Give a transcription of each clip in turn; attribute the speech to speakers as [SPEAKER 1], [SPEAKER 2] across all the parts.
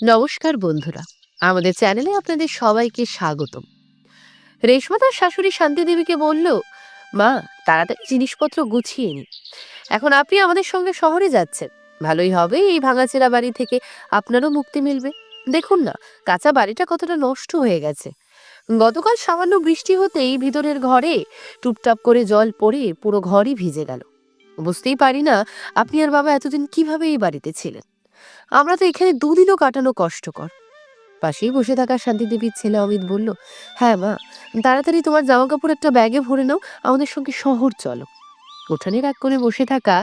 [SPEAKER 1] নমস্কার বন্ধুরা, আমাদের চ্যানেলে আপনাদের সবাইকে স্বাগতম। রেশমা তার শাশুড়ি শান্তি দেবীকে বলল, মা, তাড়াতাড়ি জিনিসপত্র গুছিয়ে নিন। এখন আপনি আমাদের সঙ্গে শহরে যাচ্ছেন, ভালোই হবে, এই ভাঙাচেরা বাড়ি থেকে আপনারও মুক্তি মিলবে। দেখুন না, কাঁচা বাড়িটা কতটা নষ্ট হয়ে গেছে। গতকাল সামান্য বৃষ্টি হতেই ভিতরের ঘরে টুপটাপ করে জল পড়ে পুরো ঘরই ভিজে গেল। বুঝতেই পারি না আপনি আর বাবা এতদিন কিভাবে এই বাড়িতে ছিলেন। আমরা তো এখানে দুদিনও কাটানো কষ্টকর। পাশেই বসে থাকা শান্তিদেবীর ছেলে অমিত বলল, হ্যাঁ মা, তাড়াতাড়ি তোমার জামা কাপড় একটা ব্যাগে ভরে নাও, আমাদের সঙ্গে শহর চলো। উঠানের এক কোণে বসে থাকা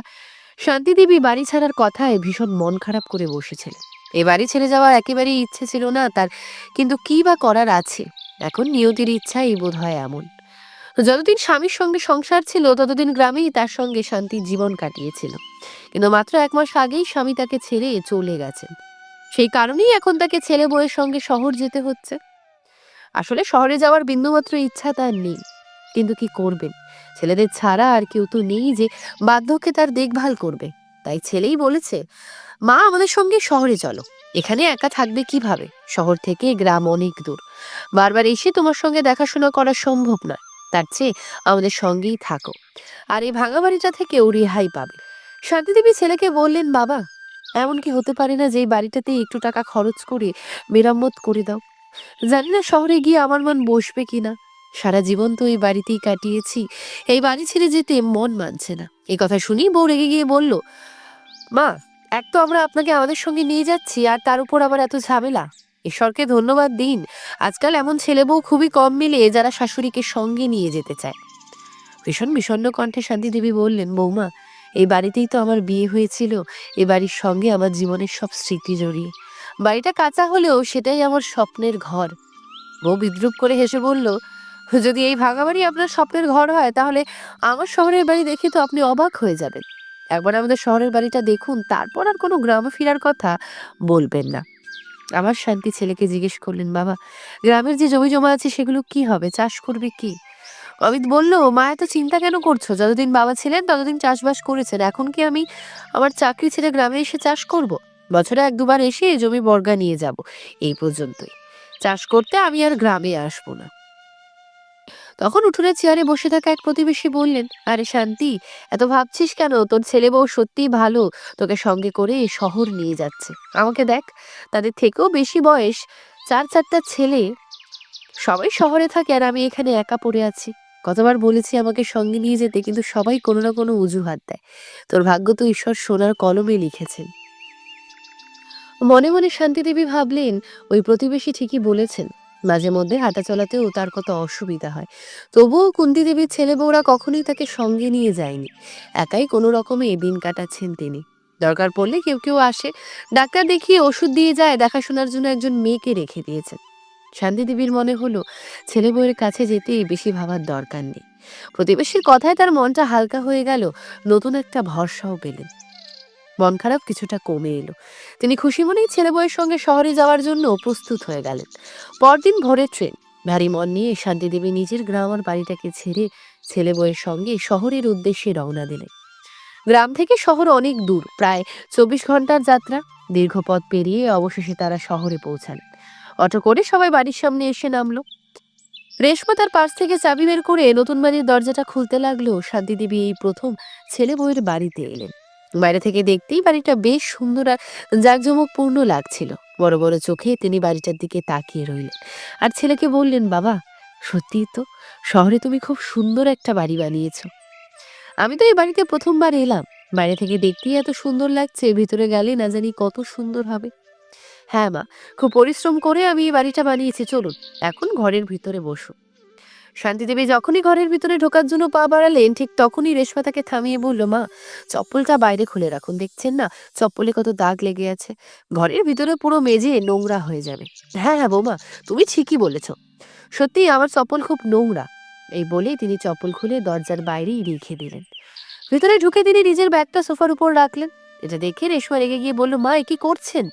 [SPEAKER 1] শান্তিদেবী বাড়ি ছাড়ার কথায় ভীষণ মন খারাপ করে বসেছিলেন। এ বাড়ি ছেড়ে যাওয়ার একেবারেই ইচ্ছে ছিল না তার, কিন্তু কি বা করার আছে। এখন নিয়তির ইচ্ছাই বোধ হয় এমন। যতদিন স্বামীর সঙ্গে সংসার ছিল ততদিন গ্রামেই তার সঙ্গে শান্তির জীবন কাটিয়েছিল, কিন্তু মাত্র 1 মাস আগেই স্বামী তাকে ছেড়ে চলে গেছেন। সেই কারণেই এখন তাকে ছেলে বউয়ের সঙ্গে শহর যেতে হচ্ছে। আসলে শহরে যাওয়ার বিন্দুমাত্র ইচ্ছা তার নেই, কিন্তু কি করবেন, ছেলেদের ছাড়া আর কেউ তো নেই যে বার্ধক্যে তার দেখভাল করবে। তাই ছেলেই বলেছে, মা, আমাদের সঙ্গে শহরে চলো। এখানে একা থাকবে কিভাবে, শহর থেকে গ্রাম অনেক দূর, বারবার এসে তোমার সঙ্গে দেখাশোনা করা সম্ভব নয়। তার চেয়ে আমাদের সঙ্গেই থাকো, আর এই ভাঙা বাড়িটা থেকেও রেহাই পাবে। শান্তিদেবী ছেলেকে বললেন, বাবা, এমন কি হতে পারে না যে এই বাড়িটাতে একটু টাকা খরচ করে মেরামত করে দাও? জানি না শহরে গিয়ে আমার মন বসবে কিনা। সারা জীবন তো এই বাড়িতেই কাটিয়েছি, এই বাড়ি ছেড়ে যেতে মন মানছে না। এই কথা শুনি বউ রেগে গিয়ে বলল, মা, এক তো আমরা আপনাকে আমাদের সঙ্গে নিয়ে যাচ্ছি, আর তার উপর আবার এত ঝামেলা। ঈশ্বরকে ধন্যবাদ দিন, আজকাল এমন ছেলে বউ খুবই কম মিলে যারা শাশুড়িকে সঙ্গে নিয়ে যেতে চায়। ভীষণ বিষণ্ণ কণ্ঠে শান্তিদেবী বললেন, বৌমা, এই বাড়িতেই তো আমার বিয়ে হয়েছিল, এ বাড়ির সঙ্গে আমার জীবনের সব স্মৃতি জড়িয়ে। বাড়িটা কাঁচা হলেও সেটাই আমার স্বপ্নের ঘর। বউ বিদ্রুপ করে হেসে বলল, যদি এই ভাঙা বাড়ি আপনার স্বপ্নের ঘর হয়, তাহলে আমার শহরের বাড়ি দেখে তো আপনি অবাক হয়ে যাবেন। একবার আমাদের শহরের বাড়িটা দেখুন, তারপর আর কোনো গ্রামে ফেরার কথা বলবেন না। আমার শান্তি ছেলেকে জিজ্ঞেস করলেন, বাবা, গ্রামের যে জমি জমা আছে সেগুলো কি হবে, চাষ করবে কি? অমিত বলল, মা, এত চিন্তা কেন করছো? যতদিন বাবা ছিলেন ততদিন চাষবাস করেছেন, এখন কি আমি আমার চাকরি ছেড়ে গ্রামে এসে চাষ করব? বছরে 1-2 বার এসে জমি বর্গা নিয়ে যাব, এই পর্যন্তই। চাষ করতে আমি আর গ্রামে আসবো না। তখন উঠোনের চেয়ারে বসে থাকা এক প্রতিবেশী বললেন, আরে শান্তি, এত ভাবছিস কেন? তোর ছেলে বউ সত্যিই ভালো, তোকে সঙ্গে করে শহর নিয়ে যাচ্ছে। আমাকে দেখ, তাদের থেকেও বেশি বয়স, 4-4টা ছেলে, সবাই শহরে থাকে আর আমি এখানে একা পড়ে আছি। কতবার বলেছি আমাকে সঙ্গে নিয়ে যেতে, কিন্তু সবাই কোনো না কোনো অজুহাত দেয়। তোর ভাগ্য তো ঈশ্বর সোনার কলমে লিখেছেন। মনে মনে শান্তিদেবী ভাবলেন, ওই প্রতিবেশী ঠিকই বলেছেন। মাঝে মধ্যে হাঁটা চলাতেও তার কত অসুবিধা হয়, তবুও কুন্তি দেবীর ছেলে বউরা কখনোই তাকে সঙ্গে নিয়ে যায়নি। একাই কোনো রকমে দিন কাটাচ্ছেন তিনি। দরকার পড়লে কেউ কেউ আসে, ডাক্তার দেখিয়ে ওষুধ দিয়ে যায়, দেখাশোনার জন্য একজন মেয়েকে রেখে দিয়েছেন। শান্তিদেবীর মনে হলো, ছেলে বউয়ের কাছে যেতে বেশি ভাবার দরকার নেই। প্রতিবেশীর কথায় তার মনটা হালকা হয়ে গেল, নতুন একটা ভরসাও পেলেন। মন খারাপ কিছুটা কমে এলো। তিনি খুশি মনেই ছেলে বউয়ের সঙ্গে শহরে যাওয়ার জন্য প্রস্তুত হয়ে গেলেন। পরদিন ভোরের ট্রেন। ভারী মন নিয়ে শান্তিদেবী নিজের গ্রাম আর বাড়িটাকে ছেড়ে ছেলে বউয়ের সঙ্গে শহরের উদ্দেশ্যে রওনা দিলেন। গ্রাম থেকে শহর অনেক দূর, প্রায় 24 ঘন্টার যাত্রা। দীর্ঘ পথ পেরিয়ে অবশেষে তারা শহরে পৌঁছালেন। অটো করে সবাই বাড়ির সামনে এসে নামলো। রেশমা তার পাশ থেকে চাবি বের করে নতুন বাড়ির দরজাটা খুলতে লাগলো। শান্তিদেবী এই প্রথম ছেলে বউয়ের বাড়িতে এলেন। বাইরে থেকে দেখতেই বাড়িটা বেশ সুন্দর আর জাঁকজমকপূর্ণ লাগছিল। বড় বড় চোখে তিনি বাড়িটার দিকে তাকিয়ে রইলেন, আর ছেলেকে বললেন, বাবা, সত্যিই তো শহরে তুমি খুব সুন্দর একটা বাড়ি বানিয়েছো। আমি তো এই বাড়িতে প্রথমবার এলাম, বাইরে থেকে দেখতেই এত সুন্দর লাগছে, ভিতরে গেলে না জানি কত সুন্দর হবে। হ্যাঁ মা, খুব পরিশ্রম করে আমি এই বাড়িটা বানিয়েছি, চলুন এখন ঘরের ভিতরে বসুন। শান্তিদেবী যখনই ঘরের ভিতরে ঢোকার জন্য পা বাড়ালেন, ঠিক তখনই রেশমা তাকে থামিয়ে বলল, মা, চপ্পলটা বাইরে খুলে রাখুন, দেখছেন না চপ্পলে কত দাগ লেগে আছে, ঘরের ভিতরে পুরো মেঝে নোংরা হয়ে যাবে। হ্যাঁ হ্যাঁ বৌমা, তুমি ঠিকই বলেছ, সত্যি আমার চপ্পল খুব নোংরা। এই বলে তিনি চপ্পল খুলে দরজার বাইরেই রেখে দিলেন। ভিতরে ঢুকে তিনি নিজের ব্যাগটা সোফার উপর রাখলেন। এটা দেখে রেশমা রেগে গিয়ে বলল, মা, এ কি করছেন?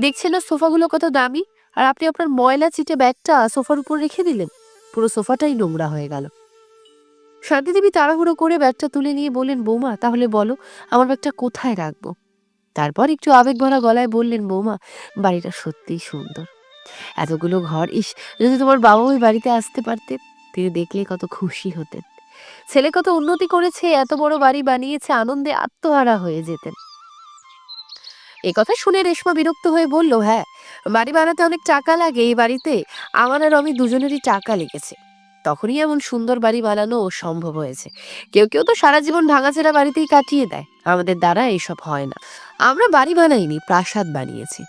[SPEAKER 1] দেখছেন না সোফাগুলো কত দামি, আর আপনি আপনার ময়লা চিটে ব্যাগটা সোফার উপর রেখে দিলেন, পুরো সোফাটাই নোংরা হয়ে গেল। শান্তিদেবী তাড়াহুড়ো করে ব্যাগটা তুলে নিয়ে বললেন, বৌমা, তাহলে বলো আমার ব্যাগটা কোথায় রাখবো? তারপর একটু আবেগ ভরা গলায় বললেন, বৌমা বাড়িটা সত্যিই সুন্দর। এতগুলো ঘর, ইস, যদি তোমার বাবা ওই বাড়িতে আসতে পারতেন, তিনি দেখলে কত খুশি হতেন। ছেলে কত উন্নতি করেছে, এত বড় বাড়ি বানিয়েছে, আনন্দে আত্মহারা হয়ে যেতেন। এই কথা শুনে রেশমা বিরক্ত হয়ে বলল, হ্যাঁ, বাড়ি বানাতে অনেক টাকা লাগে, এই বাড়িতে আমার আর আমি দুজনেরই টাকা লেগেছে, তখনই এমন সুন্দর বাড়ি বানানো সম্ভব হয়েছে। কেউ কেউ তো সারা জীবন ভাঙাচেরা বাড়িতেই কাটিয়ে দেয়, আমাদের দ্বারা এসব হয় না। আমরা বাড়ি বানাইনি, প্রাসাদ বানিয়েছি।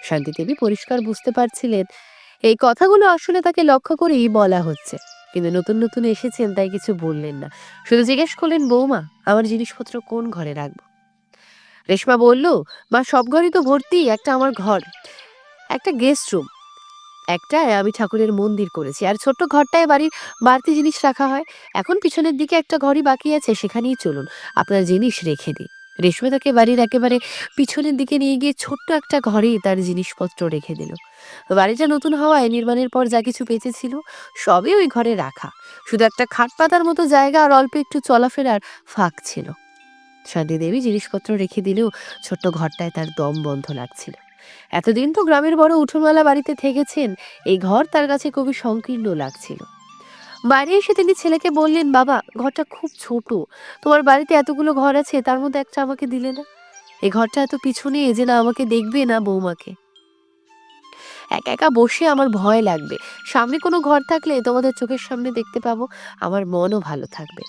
[SPEAKER 1] শান্তি দেবী পরিষ্কার বুঝতে পারছিলেন এই কথাগুলো আসলে তাকে লক্ষ্য করেই বলা হচ্ছে, কিন্তু নতুন নতুন এসেছেন তাই কিছু বললেন না, শুধু জিজ্ঞেস করলেন, বৌমা আমার জিনিসপত্র কোন ঘরে রাখবো? রেশমা বলল, মা সব ঘরই তো ভর্তি, একটা আমার ঘর, একটা গেস্ট রুম, একটায় আমি ঠাকুরের মন্দির করেছি, আর ছোট্ট ঘরটায় বাড়ির বাড়তি জিনিস রাখা হয়। এখন পিছনের দিকে একটা ঘরই বাকি আছে, সেখানেই চলুন, আপনার জিনিস রেখে দিই। রেশমা তাকে বাড়ির একেবারে পিছনের দিকে নিয়ে গিয়ে ছোট্ট একটা ঘরেই তার জিনিসপত্র রেখে দিল। বাড়িটা নতুন হওয়ায় নির্মাণের পর যা কিছু বেঁচে ছিল সবই ওই ঘরে রাখা, শুধু একটা খাট পাতার মতো জায়গা আর অল্প একটু চলাফেরার ফাঁক ছিল। শান্তি দেবী জিনিসপত্র রেখে দিলেও ছোট্ট ঘরটায় তার দম বন্ধ লাগছিল। এতদিন তো গ্রামের বড় উঠোনওয়ালা বাড়িতে থেকেছেন, এই ঘর তার কাছে খুবই সংকীর্ণ লাগছিল। বাইরে এসে তিনি ছেলেকে বললেন, বাবা ঘরটা খুব ছোট, তোমার বাড়িতে এতগুলো ঘর আছে, তার মধ্যে একটা আমাকে দিলে না? এই ঘরটা এত পিছনে যে না আমাকে দেখবে না বৌমাকে, একা একা বসে আমার ভয় লাগবে, সামনে কোনো ঘর থাকলে তোমাদের চোখের সামনে দেখতে পাবো, আমার মনও ভালো থাকবে।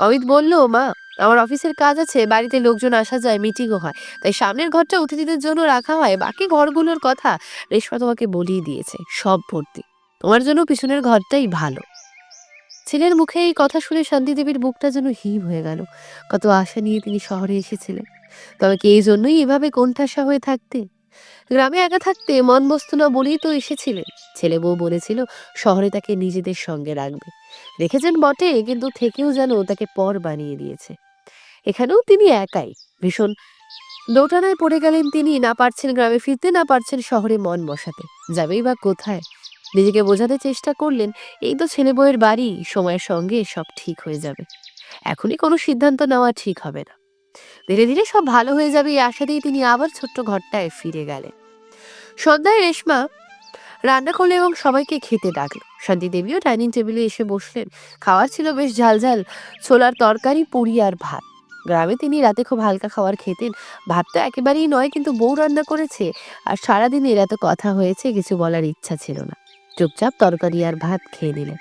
[SPEAKER 1] অমিত বলল, মা আমার অফিসের কাজ আছে, বাড়িতে লোকজন আসা যায়, মিটিংও হয়, তাই সামনের ঘরটা অতিথিদের জন্য রাখা হয়, বাকি ঘরগুলোর কথা রেশমা তোমাকে বলেই দিয়েছে, সব ভর্তি, তোমার জন্য পিছনের ঘরটাই ভালো। ছেলের মুখে এই কথা শুনে শান্তি দেবীর বুকটা যেন হিম হয়ে গেল। কত আশা নিয়ে তিনি শহরে এসেছিলেন, তবে কি এই জন্যই এভাবে কোণঠাসা হয়ে থাকতে? গ্রামে একা থাকতে মন বসত না বলেই তো এসেছিলেন। ছেলে বউ বলেছিল শহরে তাকে নিজেদের সঙ্গে রাখবে, রেখেছেন বটে, কিন্তু থেকেও যেন তাকে পর বানিয়ে দিয়েছে। এখানেও তিনি একাই, ভীষণ দোটানায় পড়ে গেলেন তিনি, না পারছেন গ্রামে ফিরতে, না পারছেন শহরে মন বসাতে, যাবেই বা কোথায়? নিজেকে বোঝাতে চেষ্টা করলেন, এই তো ছেলে বউয়ের বাড়ি, সময়ের সঙ্গে সব ঠিক হয়ে যাবে, এখনই কোনো সিদ্ধান্ত নেওয়া ঠিক হবে না, ধীরে ধীরে সব ভালো হয়ে যাবে, এই আশাতেই তিনি আবার ছোট্ট ঘরটায় ফিরে গেলেন। সন্ধ্যায় রেশমা রান্না করলো এবং সবাইকে খেতে ডাকলো। শান্তি দেবীও ডাইনিং টেবিলে এসে বসলেন। খাওয়ার ছিল বেশ ঝালঝাল, ছোলার তরকারি, পুরি আর ভাত। গ্রামে তিনি রাতে খুব হালকা খাবার খেতেন, ভাত তো একেবারেই নয়, কিন্তু বউ রান্না করেছে আর সারাদিনের এত কথা হয়েছে, কিছু বলার ইচ্ছা ছিল না, চুপচাপ তরকারি আর ভাত খেয়ে নিলেন।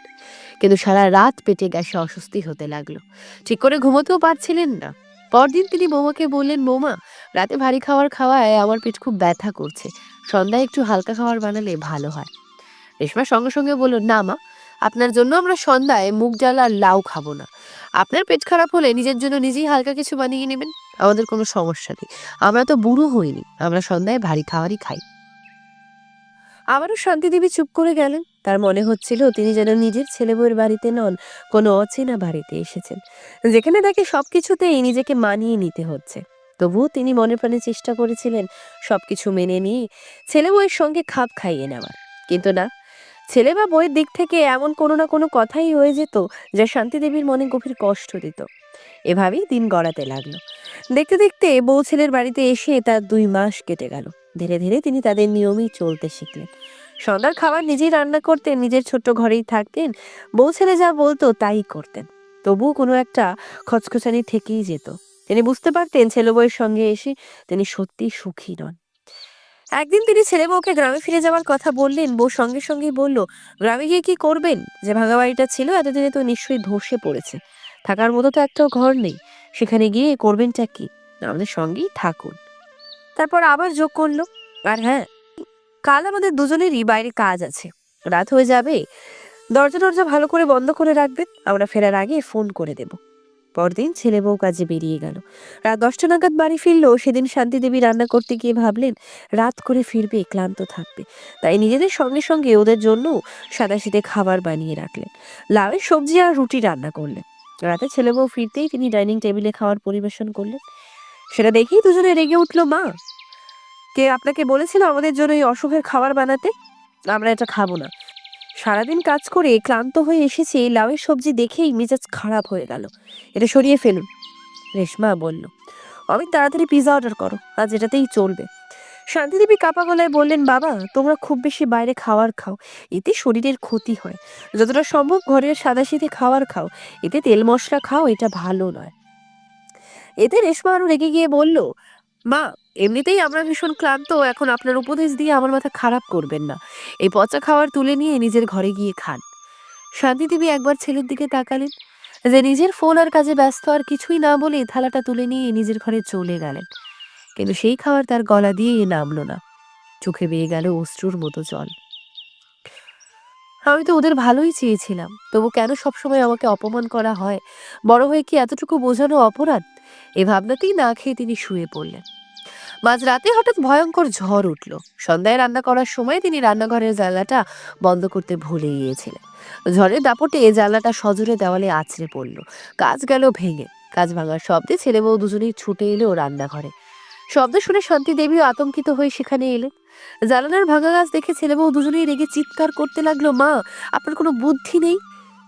[SPEAKER 1] কিন্তু সারা রাত পেটে গ্যাসে অস্বস্তি হতে লাগলো, ঠিক করে ঘুমোতেও পারছিলেন না। পরদিন তিনি বৌমাকে বললেন, বৌমা রাতে ভারী খাবার খাওয়ায় আমার পেট খুব ব্যথা করছে, সন্ধ্যায় একটু হালকা খাবার বানালে ভালো হয়। রেশমা সঙ্গে সঙ্গে বলল, না মা, আপনার জন্য আমরা সন্ধ্যায় মুগ ডাল আর লাউ খাবো না, আপনার পেট খারাপ হলে নিজের জন্য নিজেই হালকা কিছু বানিয়ে নেবেন, আমাদের কোনো সমস্যা নেই, আমরা তো বুড়ো হইনি, আমরা সন্ধ্যায় ভারী খাবারই খাই। আবারও শান্তি দেবী চুপ করে গেলেন। তার মনে হচ্ছিল তিনি যেন নিজের ছেলে বউয়ের বাড়িতে নন, কোনো অচেনা বাড়িতে এসেছেন, যেখানে তাকে সবকিছুতেই নিজেকে মানিয়ে নিতে হচ্ছে। তবুও তিনি মনে প্রাণে চেষ্টা করেছিলেন সবকিছু মেনে নিয়ে ছেলে বউয়ের সঙ্গে খাপ খাইয়ে নেওয়ার, কিন্তু না, ছেলে বা বউয়ের দিক থেকে এমন কোনো না কোনো কথাই হয়ে যেত যা শান্তি দেবীর মনে গভীর কষ্ট দিত। এভাবেই দিন গড়াতে লাগলো। দেখতে দেখতে বউ ছেলের বাড়িতে এসে তার 2 মাস কেটে গেল। ধীরে ধীরে তিনি তাদের নিয়মেই চলতে শিখলেন। সন্ধ্যার খাবার নিজেই রান্না করতেন, নিজের ছোট্ট ঘরেই থাকতেন, বউ ছেলে যা বলতো তাই করতেন। তবুও কোনো একটা খচখচানি থেকেই যেত। তিনি বুঝতে পারতেন ছেলে বউয়ের সঙ্গে এসে তিনি সত্যি সুখী নন। একদিন তিনি ছেলে বউকে গ্রামে ফিরে যাওয়ার কথা বললেন। বউ সঙ্গে সঙ্গেই বলল, গ্রামে গিয়ে কি করবেন? যে ভাঙা বাড়িটা ছিল এতদিনে তো নিশ্চয়ই ধসে পড়েছে, থাকার মতো তো একটাও ঘর নেই, সেখানে গিয়ে করবেনটা কি? আমাদের সঙ্গেই থাকুন। তারপর আবার যোগ করলো, আর হ্যাঁ, কাল আমাদের দুজনেরই বাইরে কাজ আছে, রাত হয়ে যাবে, দরজা টরজা ভালো করে বন্ধ করে রাখবেন, আমরা ফেরার আগে ফোন করে দেব। পরদিন ছেলে বউ কাজে বেরিয়ে গেল। রাত 10টা নাগাদ বাড়ি ফিরলো। সেদিন শান্তি দেবী রান্না করতে গিয়ে ভাবলেন রাত করে ফিরবে, ক্লান্ত থাকবে, তাই নিজেদের সঙ্গে সঙ্গে ওদের জন্য সাদাসিধে খাবার বানিয়ে রাখলেন। লাউয়ের সবজি আর রুটি রান্না করলেন। রাতে ছেলে বউ ফিরতেই তিনি ডাইনিং টেবিলে খাবার পরিবেশন করলেন। সেটা দেখেই দুজনে রেগে উঠলো। মা, কে আপনাকে বলেছিল আমাদের জন্য এই অসুখের খাবার বানাতে? আমরা এটা খাবো না। সারাদিন কাজ করে ক্লান্ত হয়ে এসেছি, লাউয়ের সবজি দেখেই মেজাজ খারাপ হয়ে গেল, এটা সরিয়ে ফেলুন। রেশমা বলল,
[SPEAKER 2] অমিত তাড়াতাড়ি পিৎজা অর্ডার করো, আর যেটাতেই চলবে। শান্তিদেবী কাপা গলায় বললেন, বাবা তোমরা খুব বেশি বাইরে খাবার খাও, এতে শরীরের ক্ষতি হয়। যতটা সম্ভব ঘরের সাদাসিধে খাবার খাও, এতে তেল মশলা খাও, এটা ভালো নয়। এতে রেশমা আরো রেগে গিয়ে বলল, মা এমনিতেই আমরা ভীষণ ক্লান্ত, এখন আপনার উপদেশ দিয়ে আমার মাথা খারাপ করবেন না। এই পচা খাবার তুলে নিয়ে নিজের ঘরে গিয়ে খান। শান্তিদেবী একবার ছেলের দিকে তাকালেন, যে নিজের ফোন আর কাজে ব্যস্ত, আর কিছুই না বলে থালাটা তুলে নিয়ে নিজের ঘরে চলে গেলেন। কিন্তু সেই খাবার তার গলা দিয়ে নামলো না, চোখে বেয়ে গেল অশ্রুর মতো জল। আমি তো ওদের ভালোই চেয়েছিলাম, তবু কেন সবসময় আমাকে অপমান করা হয়? বড় হয়ে কি এতটুকু বোঝানো অপরাধ? এ ভাবনাতেই না খেয়ে তিনি শুয়ে পড়লেন। মাঝরাতে হঠাৎ ভয়ঙ্কর ঝড় উঠল। সন্ধ্যায় রান্না করার সময় তিনি রান্নাঘরের জানলাটা বন্ধ করতে ভুলে গিয়েছিলেন। ঝড়ের দাপটে জানলাটা সজোরে দেওয়ালে আছড়ে পড়ল, কাঁচ গেল ভেঙে। কাঁচ ভাঙার শব্দে ছেলে বউ দুজনেই ছুটে এলো রান্নাঘরে। শব্দ শুনে শান্তি দেবীও আতঙ্কিত হয়ে সেখানে এলেন। জানালার ভাঙা গাছ দেখে ছেলে বউ দুজনেই রেগে চিৎকার করতে লাগলো, মা আপনার কোনো বুদ্ধি নেই?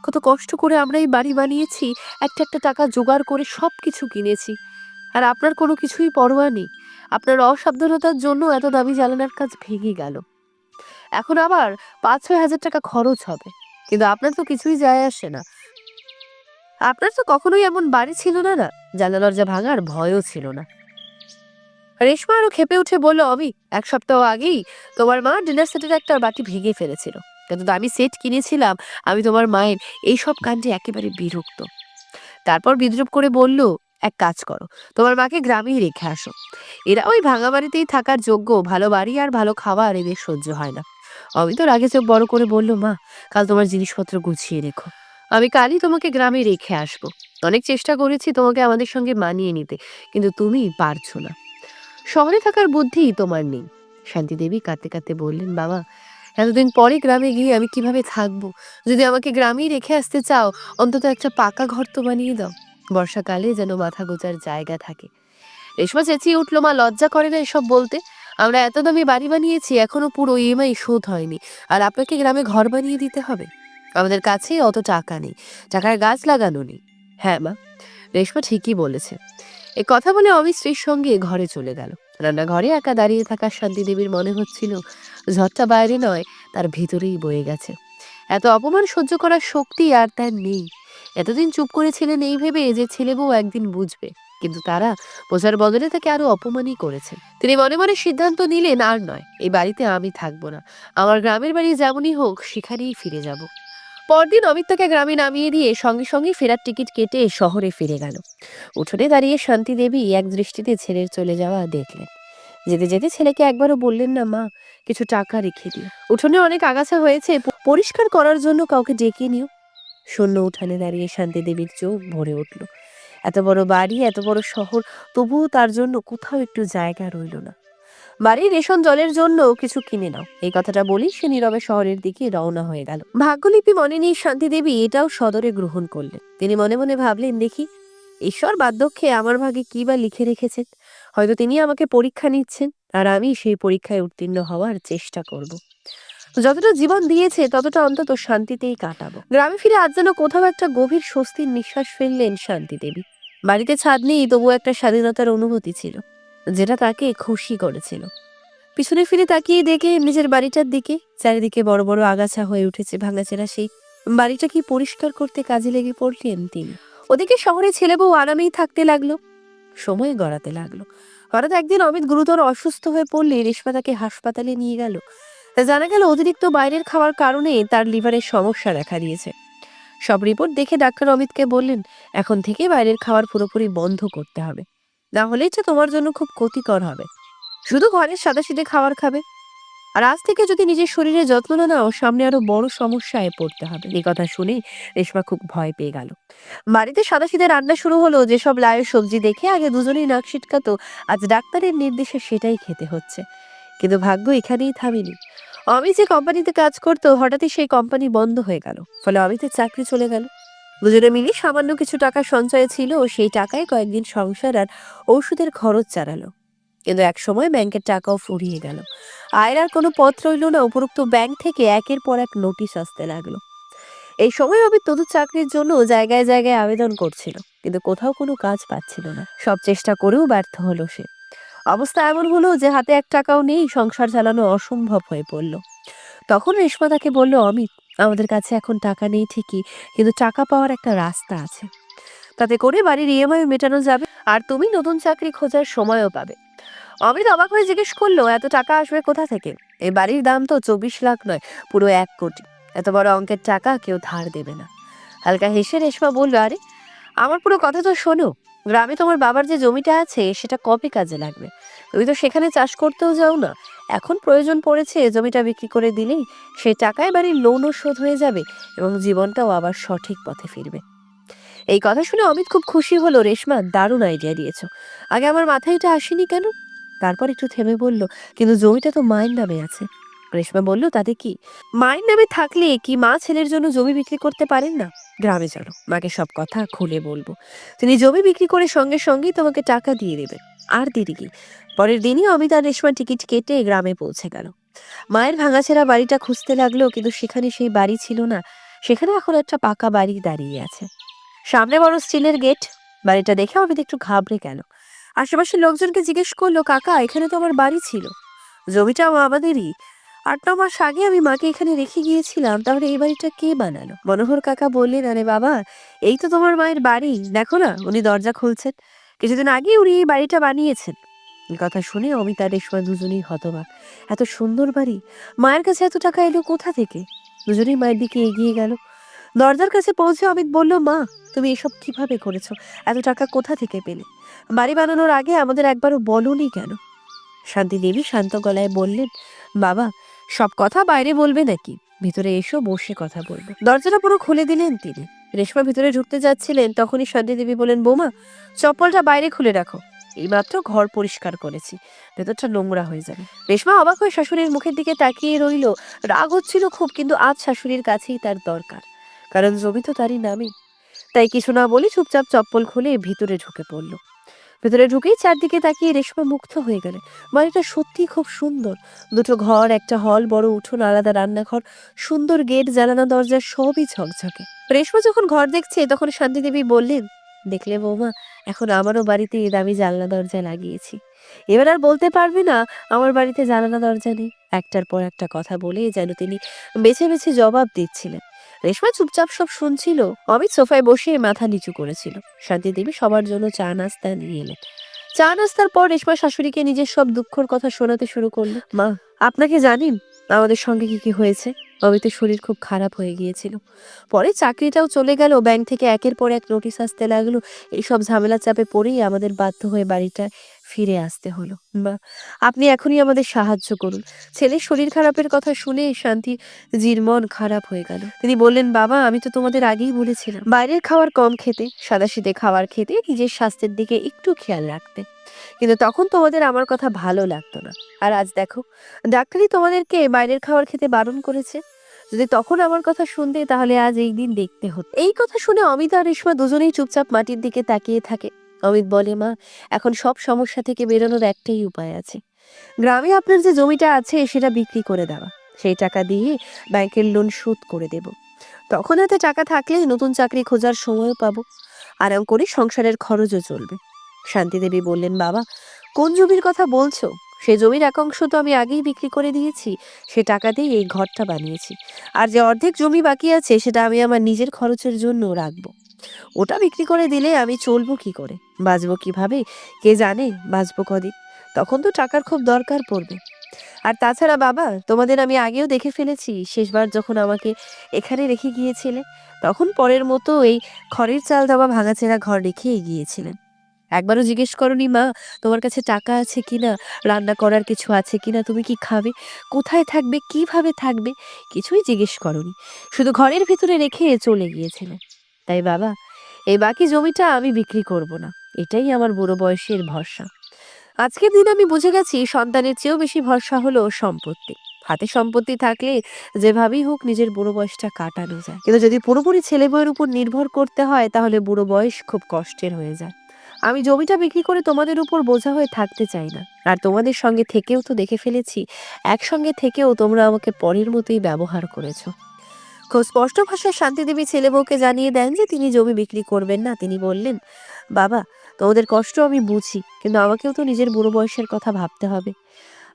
[SPEAKER 2] কত কষ্ট করে আমরা এই বাড়ি বানিয়েছি, একটা একটা টাকা জোগাড় করে সবকিছু কিনেছি, আর আপনার কোনো কিছুই পরোয়া নেই। আপনার অসাবধানতার জন্য এত দামি জানালার কাজ ভেঙে গেল। এখন আবার ৫-৬ হাজার টাকা খরচ হবে, কিন্তু আপনার তো কিছুই যায় আসে না। আপনার তো কখনোই এমন বাড়ি ছিল না, না জানলা দরজা ভাঙার ভয়ও ছিল না। রেশমা আরো ক্ষেপে উঠে বলল, অবি ১ সপ্তাহ আগেই তোমার মা ডিনার সেটের একটা বাটি ভেঙে ফেলেছিল, কিন্তু দামি সেট কিনেছিলাম। আমি তোমার মায়ের এই সব কাণ্ডে একেবারে বিরক্ত। তারপর বিদ্রুপ করে বলল, এক কাজ করো, তোমার মাকে গ্রামেই রেখে আসো। এরা ওই ভাঙা বাড়িতেই থাকার যোগ্য, ভালো বাড়ি আর ভালো খাবার এদের সহ্য হয় না। অমিত রাগে চোখ বড় করে বলল, মা কাল তোমার জিনিসপত্র গুছিয়ে রেখো, আমি কালই তোমাকে গ্রামে রেখে আসবো। অনেক চেষ্টা করেছি তোমাকে আমাদের সঙ্গে মানিয়ে নিতে, কিন্তু তুমি পারছো না। শহরে থাকার বুদ্ধি তোমার নেই। শান্তি দেবী কাঁদতে কাঁদতে বললেন, বাবা এতদিন পরে গ্রামে গিয়ে আমি কিভাবে থাকবো? যদি আমাকে গ্রামেই রেখে আসতে চাও, অন্তত একটা পাকা ঘর তো বানিয়ে দাও, বর্ষাকালে যেন মাথা গোজার জায়গা থাকে। রেশমা চেঁচিয়ে উঠলো, মা লজ্জা করে না এসব বলতে? আমরা এত দামি বাড়ি বানিয়েছি, এখনো পুরো ইএমআই শোধ হয়নি, আর আপনাকে গ্রামে ঘর বানিয়ে দিতে হবে? আমাদের কাছে অত টাকা নেই, টাকার গাছ লাগানো নেই। হ্যাঁ মা, রেশমা ঠিকই বলেছে। এ কথা বলে অমিত স্ত্রীর সঙ্গে ঘরে চলে গেল। রান্নাঘরে একা দাঁড়িয়ে থাকা শান্তি দেবীর মনে হচ্ছিল ঝড়টা বাইরে নয়, তার ভেতরেই বয়ে গেছে। এত অপমান সহ্য করার শক্তি আর তার নেই। এতদিন চুপ করেছিলেন এই ভেবে যে ছেলে বউ একদিন বুঝবে, কিন্তু তারা বোঝার বদলে তাকে আরো অপমানই করেছে। তিনি মনে মনে সিদ্ধান্ত নিলেন, আর নয়, এই বাড়িতে আমি থাকবো না। আমার গ্রামের বাড়ি যেমনই হোক সেখানেই ফিরে যাব। পরদিন অমিত তাকে গ্রামে নামিয়ে দিয়ে সঙ্গে সঙ্গে ফেরার টিকিট কেটে শহরে ফিরে গেল। উঠোনে দাঁড়িয়ে শান্তি দেবী এক দৃষ্টিতে ছেলের চলে যাওয়া দেখলেন। যেতে যেতে ছেলেকে একবারও বললেন না, মা কিছু টাকা রেখে দিও, উঠোনে অনেক আগাছা হয়েছে, পরিষ্কার করার জন্য কাউকে ডেকে নিও। শূন্য উঠানে দাঁড়িয়ে শান্তি দেবীর চোখ ভরে উঠল। এত বড় বাড়ি, এত বড় শহর, তবুও তার জন্য কোথাও একটু জায়গা রইল না। বাড়ির রেশন জলের জন্য কিছু কিনে নাও, এই কথাটা বলি সে নীরবে শহরের দিকে রওনা হয়ে গেল। ভাগ্যলিপি মনে নিয়ে শান্তি দেবী এটাও সদরে গ্রহণ করলেন। তিনি মনে মনে ভাবলেন, দেখি ঈশ্বর বার্ধক্যে আমার ভাগে কি বা লিখে রেখেছেন। হয়তো তিনি আমাকে পরীক্ষা নিচ্ছেন, আর আমি সেই পরীক্ষায় উত্তীর্ণ হওয়ার চেষ্টা করব। যতটা জীবন দিয়েছে ততটা অন্তত শান্তিতেই কাটাবো। গ্রামে ফিরে আজ যেন কোথাও একটা গভীর স্বস্তির নিঃশ্বাস ফেললেন শান্তি দেবী। বাড়িতে ছাদ নেই, তবুও একটা স্বাধীনতার অনুভূতি ছিল, যেটা তাকে খুশি করেছিল। পিছনে ফিরে তাকিয়ে দেখে নিজের বাড়িটার দিকে, চারিদিকে বড় বড় আগাছা হয়ে উঠেছে, ভাঙাচেরা সেই বাড়িটা কি পরিষ্কার করতে কাজে লেগে পড়লেন তিনি। ওদিকে শহরে ছেলে বউ আরামেই থাকতে লাগলো, সময় গড়াতে লাগলো। হঠাৎ একদিন অমিত গুরুতর অসুস্থ হয়ে পড়লে রেশমা তাকে হাসপাতালে নিয়ে গেল। জানা গেল অতিরিক্ত বাইরের খাওয়ার কারণে তার লিভারের সমস্যা দেখা দিয়েছে। সব রিপোর্ট দেখে ডাক্তার অমিতকে বললেন, এখন থেকে বাইরের খাবার পুরোপুরি বন্ধ করতে হবে, না হলেই তো তোমার জন্য খুব ক্ষতিকর হবে। শুধু ঘরের সাদাসিধে খাবার খাবে, আর আজ থেকে যদি নিজের শরীরে যত্ন না নাও, সামনে আরো বড় সমস্যায় পড়তে হবে। এই কথা শুনে রেশমা খুব ভয় পেয়ে গেল। বাড়িতে সাদাসিধে রান্না শুরু হলো। যেসব লায়ের সবজি দেখে আগে দুজনেই নাক সিটকাতো, আজ ডাক্তারের নির্দেশে সেটাই খেতে হচ্ছে। কিন্তু ভাগ্য এখানেই থামেনি। অমিত যে কোম্পানিতে কাজ করতো, হঠাৎই সেই কোম্পানি বন্ধ হয়ে গেল। ফলে অমিতের চাকরি চলে গেল। দুজনে মিলে সামান্য কিছু টাকা সঞ্চয় ছিল, সেই টাকায় কয়েকদিন সংসার আর ঔষধের খরচ চালালো। কিন্তু এক সময় ব্যাংকের টাকাও ফুরিয়ে গেল। আয়ের আর কোনো পথ রইল না। উপরোক্ত ব্যাংক থেকে একের পর এক নোটিশ আসতে লাগলো। এই সময় অমিত নতুন চাকরির জন্য জায়গায় জায়গায় আবেদন করছিল, কিন্তু কোথাও কোনো কাজ পাচ্ছিল না। সব চেষ্টা করেও ব্যর্থ হলো সে। অবস্থা এমন হলো যে হাতে 1 টাকাও নেই, সংসার চালানো অসম্ভব হয়ে পড়ল। তখন রেশমা তাকে বলল, অমিত, আমাদের কাছে এখন টাকা নেই ঠিকই, কিন্তু টাকা পাওয়ার একটা রাস্তা আছে। তাতে করে বাড়ির ইএমআই মেটানো যাবে, আর তুমি নতুন চাকরি খোঁজার সময়ও পাবে। অমিত অবাক হয়ে জিজ্ঞেস করলো, এত টাকা আসবে কোথা থেকে? এই বাড়ির দাম তো 24 লাখ নয়, পুরো 1 কোটি। এত বড় অঙ্কের টাকা কেউ ধার দেবে না। হালকা হেসে রেশমা বলল, আরে আমার পুরো কথা তো শোনো। গ্রামে তোমার বাবার যে জমিটা আছে সেটা কবে কাজে লাগবে? তুমি তো সেখানে চাষ করতেও যাও না। এখন প্রয়োজন পড়েছে, জমিটা বিক্রি করে দিলেই সেই টাকায় বাড়ির লোনও শোধ হয়ে যাবে এবং জীবনটাও আবার সঠিক পথে ফিরবে। এই কথা শুনে অমিত খুব খুশি হলো। রেশমা, দারুণ আইডিয়া দিয়েছো, আগে আমার মাথায় এটা আসেনি কেন? তারপর একটু থেমে বলল, কিন্তু জমিটা তো মায়ের নামে আছে। রেশমা বলল, তাতে কি? মায়ের নামে থাকলে কি মা ছেলের জন্য জমি বিক্রি করতে পারেন না? গ্রামে চলো, মাকে সব কথা খুলে বলবো। তিনি জমি বিক্রি করে সঙ্গে সঙ্গেই তোমাকে টাকা দিয়ে দেবেন। আর দেরি কি? পরের দিনই অমিত আর রেশমা টিকিট কেটে গ্রামে পৌঁছে গেল। মায়ের ভাঙাচেরা বাড়িটা খুঁজতে লাগলো, কিন্তু সেখানে সেই বাড়ি ছিল না। সেখানে এখন একটা পাকা বাড়ি দাঁড়িয়ে আছে, সামনে বড় স্টিলের গেট। বাড়িটা দেখে অমিত একটু ঘাবড়ে গেল। আশেপাশের লোকজনকে জিজ্ঞেস করলো, কাকা, এখানে তো আমার বাড়ি ছিল, জমিটাও আমাদেরই। 8-9 মাস আগে আমি মাকে এখানে রেখে গিয়েছিলাম, তাহলে এই বাড়িটা কে বানালো? মনোহর কাকা বললেন, আরে বাবা, এই তো তোমার মায়ের বাড়ি, দেখো না উনি দরজা খুলছেন। কিছুদিন আগে উনি এই বাড়িটা বানিয়েছেন। এই কথা শুনে অমিত আর রেশমা দুজনেই হতবাক। এত সুন্দর বাড়ি, মায়ের কাছে এত টাকা এলো কোথা থেকে? দুজনেই মায়ের দিকে এগিয়ে গেল। দরজার কাছে পৌঁছে অমিত বলল, মা, তুমি এসব কিভাবে করেছো? এত টাকা কোথা থেকে পেলে? বাড়ি বানানোর আগে আমাদের একবারও বলনি কেন? শান্তি দেবী শান্ত গলায় বললেন, বাবা, সব কথা বাইরে বলবে নাকি? ভিতরে এসো, বসে কথা বলবো। দরজাটা পুরো খুলে দিলেন তিনি। রেশমা ভিতরে ঢুকতে যাচ্ছিলেন, তখনই শান্তি দেবী বলেন, বৌমা, চপ্পলটা বাইরে খুলে রাখো। এইমাত্র ঘর পরিষ্কার করেছি, ভেতরটা নোংরা হয়ে যাবে। রেশমা অবাক হয়ে শাশুড়ির মুখের দিকে তাকিয়ে রইল। রাগ হচ্ছিল খুব, কিন্তু আজ শাশুড়ির কাছেই তার দরকার, কারণ জমি তো তারই নামে। তাই কিছু না বলে চুপচাপ চপ্পল খুলে ভিতরে ঢুকে পড়ল। ভেতরে ঢুকেই চারদিকে তাকিয়ে রেশমা মুগ্ধ হয়ে গেল। বাড়িটা সত্যি খুব সুন্দর। 2টো ঘর, একটা হল, বড় উঠোন, আলাদা রান্নাঘর, সুন্দর গেট, জানালা, দরজা সবই ঝকঝকে। রেশমা যখন ঘর দেখছে তখন শান্তি দেবী বললেন, দেখলে বৌমা, এখন আমারও বাড়িতে এই দামি জানলা দরজা লাগিয়েছি। এবার আর বলতে পারবে না আমার বাড়িতে জানালা দরজা নেই। একটার পর একটা কথা বলে যেন তিনি বেছে বেছে জবাব দিচ্ছিলেন। রেশমা চুপচাপ সব শুনছিল। অমিত সোফায় বসে মাথা নিচু করেছিল। শান্তি দেবী সবার জন্য চা নাস্তা নিয়ে এলেন। চা নাস্তার পর রেশমা শাশুড়িকে নিজের সব দুঃখের কথা শোনাতে শুরু করলো। মা, আপনাকে জানেন আমাদের সঙ্গে কি কি হয়েছে? অমিতের শরীর খুব খারাপ হয়ে গিয়েছিল। পরে চাকরিটাও চলে গেল, ব্যাংক থেকে একের পর এক নোটিশ আসতে লাগলো। এইসব ঝামেলা চাপে পড়েই আমাদের বাধ্য হয়ে বাড়িটা ফিরে আসতে হলো। মা, আপনি এখনই আমাদের সাহায্য করুন। ছেলের শরীর খারাপের কথা শুনে শান্তিজির মন খারাপ হয়ে গেল। তিনি বললেন, বাবা, আমি তো তোমাদের আগেই বলেছিলাম বাইরের খাবার কম খেতে, সাদাসিধে খাবার খেতে, নিজের স্বাস্থ্যের দিকে একটু খেয়াল রাখতে। কিন্তু তখন তোমাদের আমার কথা ভালো লাগতো না। আর আজ দেখো, ডাক্তারই তোমাদেরকে বাইরের খাবার খেতে বারণ করেছে। যদি তখন আমার কথা শুনতে, তাহলে আজ এই দিন দেখতে হতো। এই কথা শুনে অমিত আর রেশমা দুজনেই চুপচাপ মাটির দিকে তাকিয়ে থাকে। অমিত বলে, মা, এখন সব সমস্যা থেকে বেরোনোর একটাই উপায় আছে। গ্রামে আপনার যে জমিটা আছে সেটা বিক্রি করে দেওয়া। সেই টাকা দিয়ে ব্যাংকের লোন শোধ করে দেব। তখন হাতে টাকা থাকলে নতুন চাকরি খোঁজার সময়ও পাবো, আরাম করে সংসারের খরচও চলবে। শান্তি দেবী বললেন, বাবা, কোন জমির কথা বলছো? সে জমির এক অংশ তো আমি আগেই বিক্রি করে দিয়েছি। সে টাকা দিয়ে এই ঘরটা বানিয়েছি। আর যে অর্ধেক জমি বাকি আছে সেটা আমি আমার নিজের খরচের জন্য রাখবো। ওটা বিক্রি করে দিলে আমি চলবো কি করে, বাঁচবো কিভাবে, কে জানে বাঁচবো কদিন। তখন তো টাকার খুব দরকার পড়বে। আর তাছাড়া বাবা, তোমাদের আমি আগেও দেখে ফেলেছি। শেষবার যখন আমাকে এখানে রেখে গিয়েছিলে, তখন পরের মতো এই খড়ের চাল দেওয়া ভাঙাচেরা ঘর রেখে এগিয়েছিলেন। একবারও জিজ্ঞেস করনি, মা, তোমার কাছে টাকা আছে কিনা, রান্না করার কিছু আছে কিনা, তুমি কি খাবে, কোথায় থাকবে, কিভাবে থাকবে, কিছুই জিজ্ঞেস করনি। শুধু ঘরের ভিতরে রেখে চলে গিয়েছিলেন। তাই বাবা, এই বাকি জমিটা আমি বিক্রি করব না। এটাই আমার বুড়ো বয়সের ভরসা। আজকের দিন আমি বুঝে গেছি, সন্তানের চেয়েও বেশি ভরসা হলো সম্পত্তি। হাতে সম্পত্তি থাকলে যেভাবেই হোক নিজের বুড়ো বয়সটা কাটানো যায়, কিন্তু যদি পুরোপুরি ছেলে মেয়ের উপর নির্ভর করতে হয়, তাহলে বুড়ো বয়স খুব কষ্টের হয়ে যায়। আমি জমিটা বিক্রি করে তোমাদের উপর বোঝা হয়ে থাকতে চাই না। আর তোমাদের সঙ্গে থেকেও তো দেখে ফেলেছি, একসঙ্গে থেকেও তোমরা আমাকে পরের মতোই ব্যবহার করেছো। খুব স্পষ্ট ভাষায় শান্তিদেবী ছেলে বউকে জানিয়ে দেন যে তিনি জমি বিক্রি করবেন না। তিনি বললেন, বাবা, তোমাদের কষ্ট আমি বুঝি, কিন্তু আমাকেও তো নিজের বুড়ো বয়সের কথা ভাবতে হবে।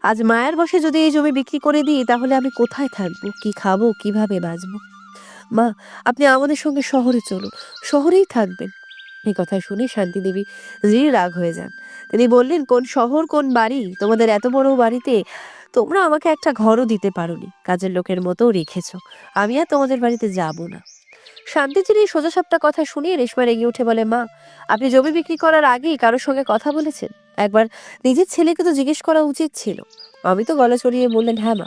[SPEAKER 2] আজ মায়ের বসে যদি এই জমি বিক্রি করে দিই, তাহলে আমি কোথায় থাকবো, কি খাবো, কিভাবে বাঁচবো? মা, আপনি আমাদের সঙ্গে শহরে চলুন, শহরেই থাকবেন। এই কথা শুনে শান্তিদেবী রাগ হয়ে যান। তিনি বললেন, কোন শহর, কোন বাড়ি? তোমাদের এত বড় বাড়িতে তোমরা আমাকে একটা ঘরও দিতে পারোনি, কাজের লোকের মতো রেখেছো। আমি আর তোমাদের বাড়িতে যাব না। শান্তিজির এই সোজাসাপটা কথা শুনিয়ে রেশমা রেগে উঠে বলে, মা, আপনি জমি বিক্রি করার আগেই কারোর সঙ্গে কথা বলেছেন? একবার নিজের ছেলেকে তো জিজ্ঞেস করা উচিত ছিল। আমি তো গলা চড়িয়ে বললেন, হ্যাঁ মা,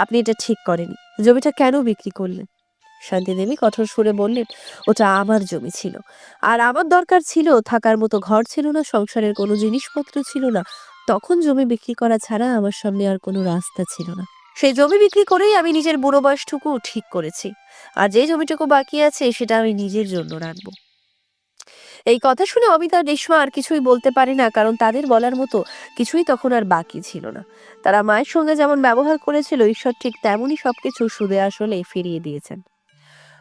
[SPEAKER 2] আপনি এটা ঠিক করেনি। জমিটা কেন বিক্রি করলেন? শান্তিদেবী কঠোর সুরে বললেন, ওটা আমার জমি ছিল, আর আমার দরকার ছিল, থাকার মতো ঘর ছিল না, সংসারের কোনো জিনিসপত্র ছিল না। তখন জমি বিক্রি করা ছাড়া আমার সামনে আর কোনো রাস্তা ছিল না। সেই জমি বিক্রি করেই আমি নিজের বুড়ো বয়সটুকু ঠিক করেছি, আর যে জমিটুকু বাকি আছে সেটা আমি নিজের জন্য রাখবো। এই কথা শুনে অমিতা আর রেশমা আর কিছুই বলতে পারে না, কারণ তাদের বলার মতো কিছুই তখন আর বাকি ছিল না। তারা মায়ের সঙ্গে যেমন ব্যবহার করেছিল, ঈশ্বর ঠিক তেমনই সবকিছু সুদে আসলে ফিরিয়ে দিয়েছেন।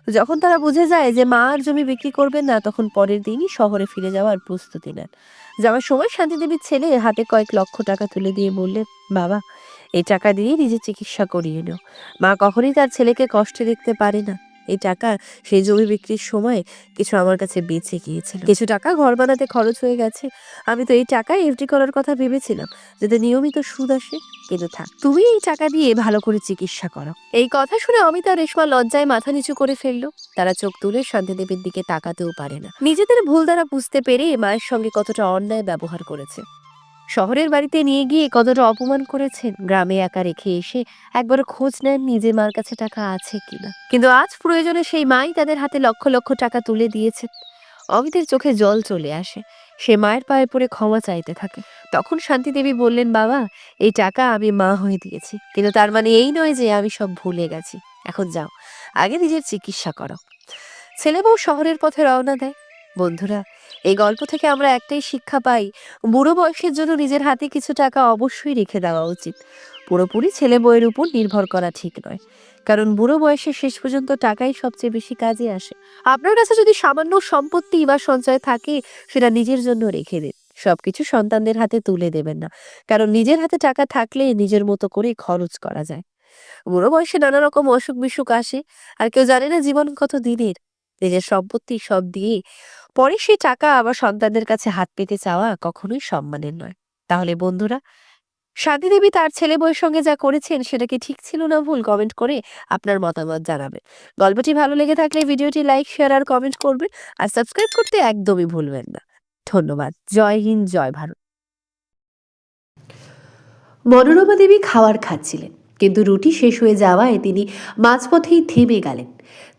[SPEAKER 2] যখন তারা বুঝে যায় যে মা আর জমি বিক্রি করবেন না, তখন পরের দিনই শহরে ফিরে যাওয়ার প্রস্তুতি নেন। যাওয়ার সময় শান্তিদেবীর ছেলে হাতে কয়েক লক্ষ টাকা তুলে দিয়ে বললেন, বাবা, এই টাকা দিয়ে নিজের চিকিৎসা করিয়ে নাও। মা কখনই তার ছেলেকে কষ্টে দেখতে পারে না। এই টাকা সেই জমি বিক্রির সময় কিছু আমার কাছে বেঁচে গিয়েছিল, কিছু টাকা ঘর বানাতে খরচ হয়ে গেছে। আমি তো এই টাকায় এফডি করার কথা ভেবেছিলাম, যাতে নিয়মিত সুদ আসে। কিন্তু থাক, তুমি এই টাকা দিয়ে ভালো করে চিকিৎসা করো। এই কথা শুনে অমিতা রেশমা লজ্জায় মাথা নিচু করে ফেললো। তারা চোখ তুলে শান্তিদেবীর দিকে তাকাতেও পারে না। নিজেদের ভুল দ্বারা বুঝতে পেরে মায়ের সঙ্গে কতটা অন্যায় ব্যবহার করেছে, শহরের বাড়িতে নিয়ে গিয়ে কতটা অপমান করেছেন, গ্রামে একা রেখে এসে একবার খোঁজ নেন নিজে মার কাছে টাকা আছে কিনা। কিন্তু আজ প্রয়োজনে সেই মাই তাদের হাতে লক্ষ লক্ষ টাকা তুলে দিয়েছেন। অমিতের চোখে জল চলে আসে। সে মায়ের পায়ে পড়ে ক্ষমা চাইতে থাকে। তখন শান্তিদেবী বললেন, বাবা, এই টাকা আমি মা হয়ে দিয়েছি, কিন্তু তার মানে এই নয় যে আমি সব ভুলে গেছি। এখন যাও, আগে নিজের চিকিৎসা করো। ছেলে বউ শহরের পথে রওনা দেয়। বন্ধুরা, এই গল্প থেকে আমরা একটাই শিক্ষা পাই, বুড়ো বয়সের জন্য নিজের হাতে কিছু টাকা অবশ্যই রেখে দেওয়া উচিত। পুরোপুরি ছেলে বউয়ের উপর নির্ভর করা ঠিক নয়, কারণ বুড়ো বয়সে শেষ পর্যন্ত টাকাই সবচেয়ে বেশি কাজে আসে। আপনার কাছে যদি সামান্য সম্পত্তি বা সঞ্চয় থাকে, সেটা নিজের জন্য রেখে দিন। সবকিছু সন্তানদের হাতে তুলে দেবেন না, কারণ নিজের হাতে টাকা থাকলে নিজের মতো করে খরচ করা যায়। বুড়ো বয়সে নানা রকম অসুখ বিসুখ আসে, আর কেউ জানে না জীবন কত দিনের। নিজের সম্পত্তি সব দিয়ে পরে সেই টাকা আবার সন্তানদের কাছে হাত পেতে চাওয়া কখনোই সম্মানের নয়। তাহলে বন্ধুরা, শান্তিদেবী তার ছেলে বউয়ের সঙ্গে যা করেছেন সেটা কি ঠিক ছিল না ভুল? কমেন্ট করে আপনার মতামত জানাবেন। গল্পটি ভালো লেগে থাকলে ভিডিওটি লাইক, শেয়ার আর কমেন্ট করবেন, আর সাবস্ক্রাইব করতে একদমই ভুলবেন না। ধন্যবাদ। জয় হিন্দ, জয় ভারত।
[SPEAKER 1] মনোরমা দেবী খাবার খাচ্ছিলেন, কিন্তু রুটি শেষ হয়ে যাওয়ায় তিনি মাঝপথেই থেমে গেলেন।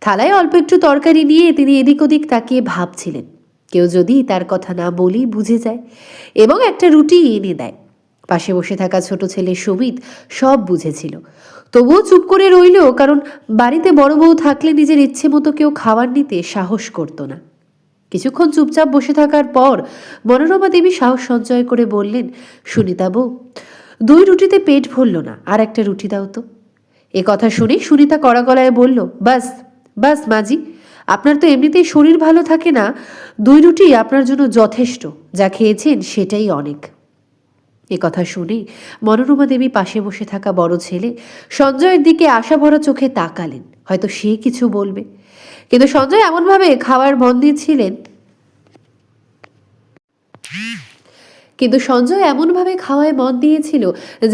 [SPEAKER 1] থালায় অল্প একটু তরকারি নিয়ে তিনি এদিক ওদিক তাকিয়ে ভাবছিলেন, কেউ যদি তার কথা না বলেই বুঝে যায় এবং একটা রুটি এনে দেয়। পাশে বসে থাকা ছোট ছেলে সুমিত সব বুঝেছিল, তবুও চুপ করে রইল, কারণ বাড়িতে বড় বউ থাকলে নিজের ইচ্ছে মতো কেউ খাবার নিতে সাহস করতো না। কিছুক্ষণ চুপচাপ বসে থাকার পর মনোরমা দেবী সাহস সঞ্চয় করে বললেন, সুনিতা বউ, 2 রুটিতে পেট ভরল না, আর একটা রুটি দাও তো। এ কথা শুনে সুনিতা কড়া গলায় বলল, বাস বাস মাজি, আপনার তো এমনিতেই শরীর ভালো থাকে না, 2 রুটি আপনার জন্য যথেষ্ট, যা খেয়েছেন সেটাই অনেক। এ কথা শুনে মনোরমা দেবী পাশে বসে থাকা বড় ছেলে সঞ্জয়ের দিকে আশা ভরা চোখে তাকালেন, হয়তো সে কিছু বলবে। কিন্তু সঞ্জয় এমনভাবে খাওয়ার মন দিয়েছিলেন খাওয়ায় মন দিয়েছিল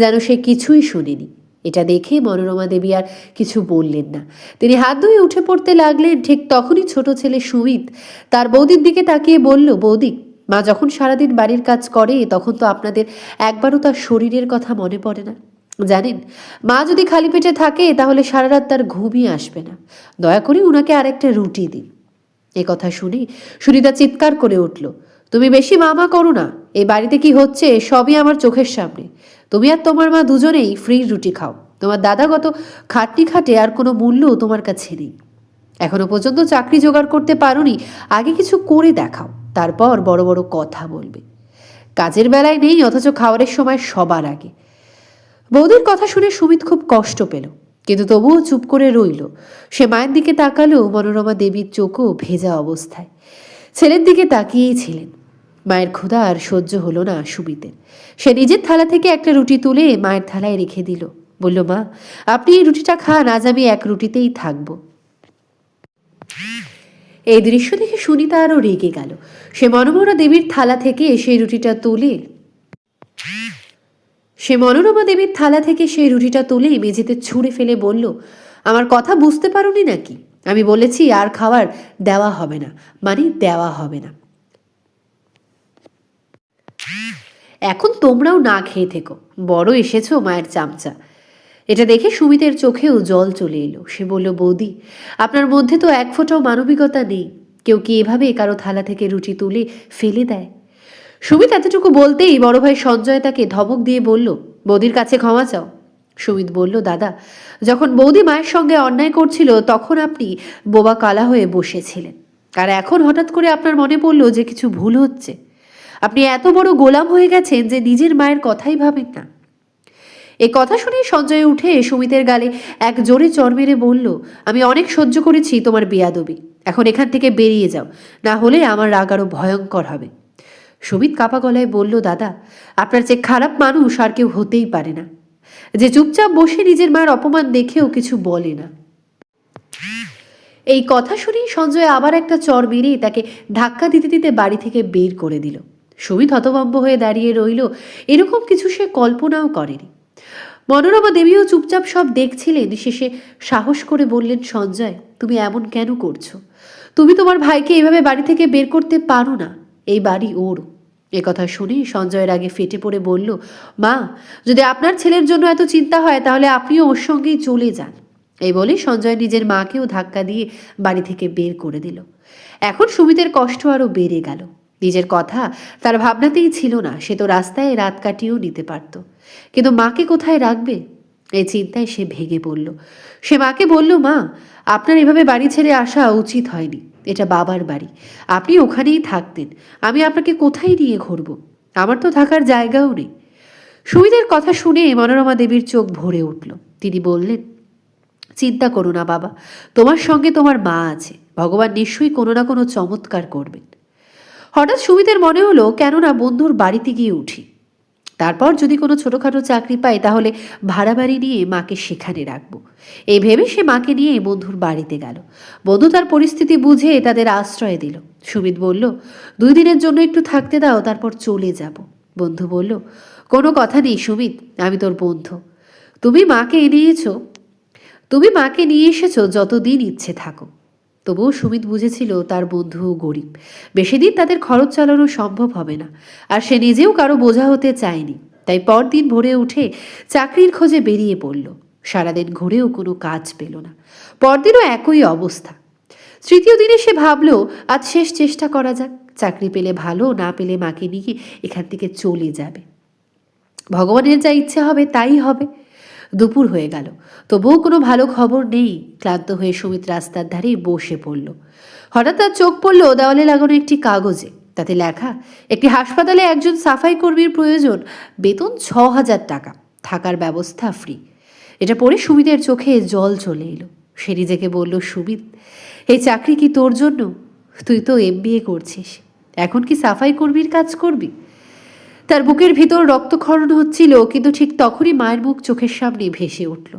[SPEAKER 1] যেন সে কিছুই শুনেনি। এটা দেখে মনোরমা দেবী আর কিছু বললেন না। তিনি হাত ধুয়ে উঠে পড়তে লাগলেন। ঠিক তখনই ছোট ছেলে সুমিত তার বৌদির দিকে তাকিয়ে বলল, বৌদি, মা যখন সারাদিন বাড়ির কাজ করে তখন তো আপনাদের একবারও তার শরীরের কথা মনে পড়ে না। জানেন, মা যদি খালি পেটে থাকে তাহলে সারা রাত তার ঘুমই আসবে না। দয়া করে উনাকে আরেকটা রুটি দিন। এ কথা শুনে সুনিতা চিৎকার করে উঠল, তুমি বেশি মামা করো না, এই বাড়িতে কি হচ্ছে সবই আমার চোখের সামনে। তুমি আর তোমার মা দুজনেই ফ্রি রুটি খাও। তোমার দাদাগত খাটনি খাটে আর কোনো মূল্য তোমার কাছে নেই। এখনো পর্যন্ত চাকরি জোগাড় করতে পারোনি, আগে কিছু করে দেখাও, তারপর বড় বড় কথা বলবে। কাজের বেলায় নেই, অথচ খাওয়ারের সময় সবার আগে। বৌদির কথা শুনে সুমিত খুব কষ্ট পেল।
[SPEAKER 2] কিন্তু তবুও চুপ করে রইল। সে মায়ের দিকে তাকালো, মনোরমা দেবীর চোখও ভেজা অবস্থায় ছেলের দিকে তাকিয়েই ছিলেন। মায়ের ক্ষুধা আর সহ্য হলো না সুমিতের। সে নিজের থালা থেকে একটা রুটি তুলে মায়ের থালায় রেখে দিল। বলল, মা, আপনি এই রুটিটা খান, আজ আমি এক রুটিতেই থাকবো। এই দৃশ্য দেখে সুনিতা আরো রেগে গেল। সে মনোরমা দেবীর থালা থেকে সেই রুটিটা তুলে সেই রুটিটা তুলে মেঝেতে ছুঁড়ে ফেলে বলল, আমার কথা বুঝতে পারোনি নাকি? আমি বলেছি আর খাবার দেওয়া হবে না, মানে দেওয়া হবে না। এখন তোমরাও না খেয়ে থেকো, বড় এসেছো মায়ের চামচা। এটা দেখে সুমিতের চোখেও জল চলে এলো। সে বলল, বৌদি, আপনার মধ্যে তো এক ফোঁটাও মানবিকতা নেই। কেউ কি এভাবে কারো থালা থেকে রুটি তুলে ফেলে দেয়? সুমিত এতটুকু বলতেই বড় ভাই সঞ্জয় তাকে ধমক দিয়ে বলল, বৌদির কাছে ক্ষমা চাও। সুমিত বলল, দাদা, যখন বৌদি মায়ের সঙ্গে অন্যায় করছিল তখন আপনি বোবা কালা হয়ে বসেছিলেন, আর এখন হঠাৎ করে আপনার মনে পড়ল যে কিছু ভুল হচ্ছে। আপনি এত বড় গোলাম হয়ে গেছেন যে নিজের মায়ের কথাই ভাবেন না। এই কথা শুনে সঞ্জয় উঠে সুমিতের গালে এক জোরে চড় মেরে বলল, আমি অনেক সহ্য করেছি তোমার বেয়াদবি, এখন এখান থেকে বেরিয়ে যাও, না হলে আমার রাগ আরো ভয়ঙ্কর হবে। সুমিত কাপা গলায় বলল, দাদা, আপনার যে খারাপ মানুষ আর কেউ হতেই পারে না, যে চুপচাপ বসে নিজের মায়ের অপমান দেখেও কিছু বলে না। এই কথা শুনেই সঞ্জয় আবার একটা চড় মেরে তাকে ধাক্কা দিতে দিতে বাড়ি থেকে বের করে দিল। সুমিত হতভম্ব হয়ে দাঁড়িয়ে রইল। এরকম কিছু সে কল্পনাও করেনি। মনোরমা দেবীও চুপচাপ সব দেখছিলেন। শেষে সাহস করে বললেন, সঞ্জয়, তুমি এমন কেন করছো? তুমি তোমার ভাইকে এভাবে বাড়ি থেকে বের করতে পারো না, এই বাড়ি ওর। কথা শুনে সঞ্জয়ের আগে ফেটে পড়ে বলল, মা, যদি আপনার ছেলের জন্য এত চিন্তা হয় তাহলে আপনিও ওর সঙ্গেই চলে যান। এই বলে সঞ্জয় নিজের মাকেও ধাক্কা দিয়ে বাড়ি থেকে বের করে দিল। এখন সুমিতের কষ্ট আরো বেড়ে গেল। নিজের কথা তার ভাবনাতেই ছিল না। সে তো রাস্তায় রাত কাটিয়েও নিতে পারত, কিন্তু মাকে কোথায় রাখবে? এই চিন্তায় সে ভেঙে পড়ল। সে মাকে বলল, মা, আপনার এভাবে বাড়ি ছেড়ে আসা উচিত হয়নি। এটা বাবার বাড়ি, আপনি ওখানেই থাকতেন, আমি আপনাকে কোথায় নিয়ে ঘুরবো? আমার তো থাকার জায়গাও নেই। সুমিতের কথা শুনে মনোরমা দেবীর চোখ ভরে উঠল। তিনি বললেন, চিন্তা করো না বাবা, তোমার সঙ্গে তোমার মা আছে, ভগবান নিশ্চয়ই কোনো না কোনো চমৎকার করবেন। হঠাৎ সুমিতের মনে হলো, কেননা বন্ধুর বাড়িতে গিয়ে উঠি, তারপর যদি কোনো ছোটোখাটো চাকরি পাই তাহলে ভাড়া বাড়ি নিয়ে মাকে সেখানে রাখবো। এই ভেবে সে মাকে নিয়ে বন্ধুর বাড়িতে গেল। বন্ধু তার পরিস্থিতি বুঝে তাদের আশ্রয় দিল। সুমিত বলল, 2 দিনের জন্য একটু থাকতে দাও, তারপর চলে যাব। বন্ধু বলল, কোনো কথা নেই সুমিত, আমি তোর বন্ধু, তুমি মাকে নিয়ে এসেছো, যতদিন ইচ্ছে থাকো। তবুও সুমিত বুঝেছিল তার বন্ধুও গরিব, বেশি দিন তাদের খরচ চালানো সম্ভব হবে না, আর সে নিজেও কারো বোঝা হতে চায়নি। তাই পরদিন ভোরে উঠে চাকরির খোঁজে বেরিয়ে পড়ল। সারাদিন ঘুরেও কোনো কাজ পেল না। পরদিনও একই অবস্থা। তৃতীয় দিনে সে ভাবল, আজ শেষ চেষ্টা করা যাক, চাকরি পেলে ভালো, না পেলে মাকে নিয়ে এখান থেকে চলে যাবে। ভগবানের যা ইচ্ছে হবে তাই হবে। দুপুর হয়ে গেল, তবুও কোনো ভালো খবর নেই। ক্লান্ত হয়ে সুমিত রাস্তার ধারে বসে পড়ল। হঠাৎ তার চোখ পড়ল দেওয়ালে লাগানো একটি কাগজে। তাতে লেখা, একটি হাসপাতালে একজন সাফাই কর্মীর প্রয়োজন, বেতন 6,000 টাকা, থাকার ব্যবস্থা ফ্রি। এটা পড়ে সুমিতের চোখে জল চলে এলো। সে নিজেকে বলল, সুমিত, এই চাকরি কি তোর জন্য? তুই তো MBA করছিস, এখন কি সাফাই কর্মীর কাজ করবি? তার বুকের ভিতর রক্তক্ষরণ হচ্ছিল, কিন্তু ঠিক তখনই মায়ের মুখ চোখের সামনে ভেসে উঠল।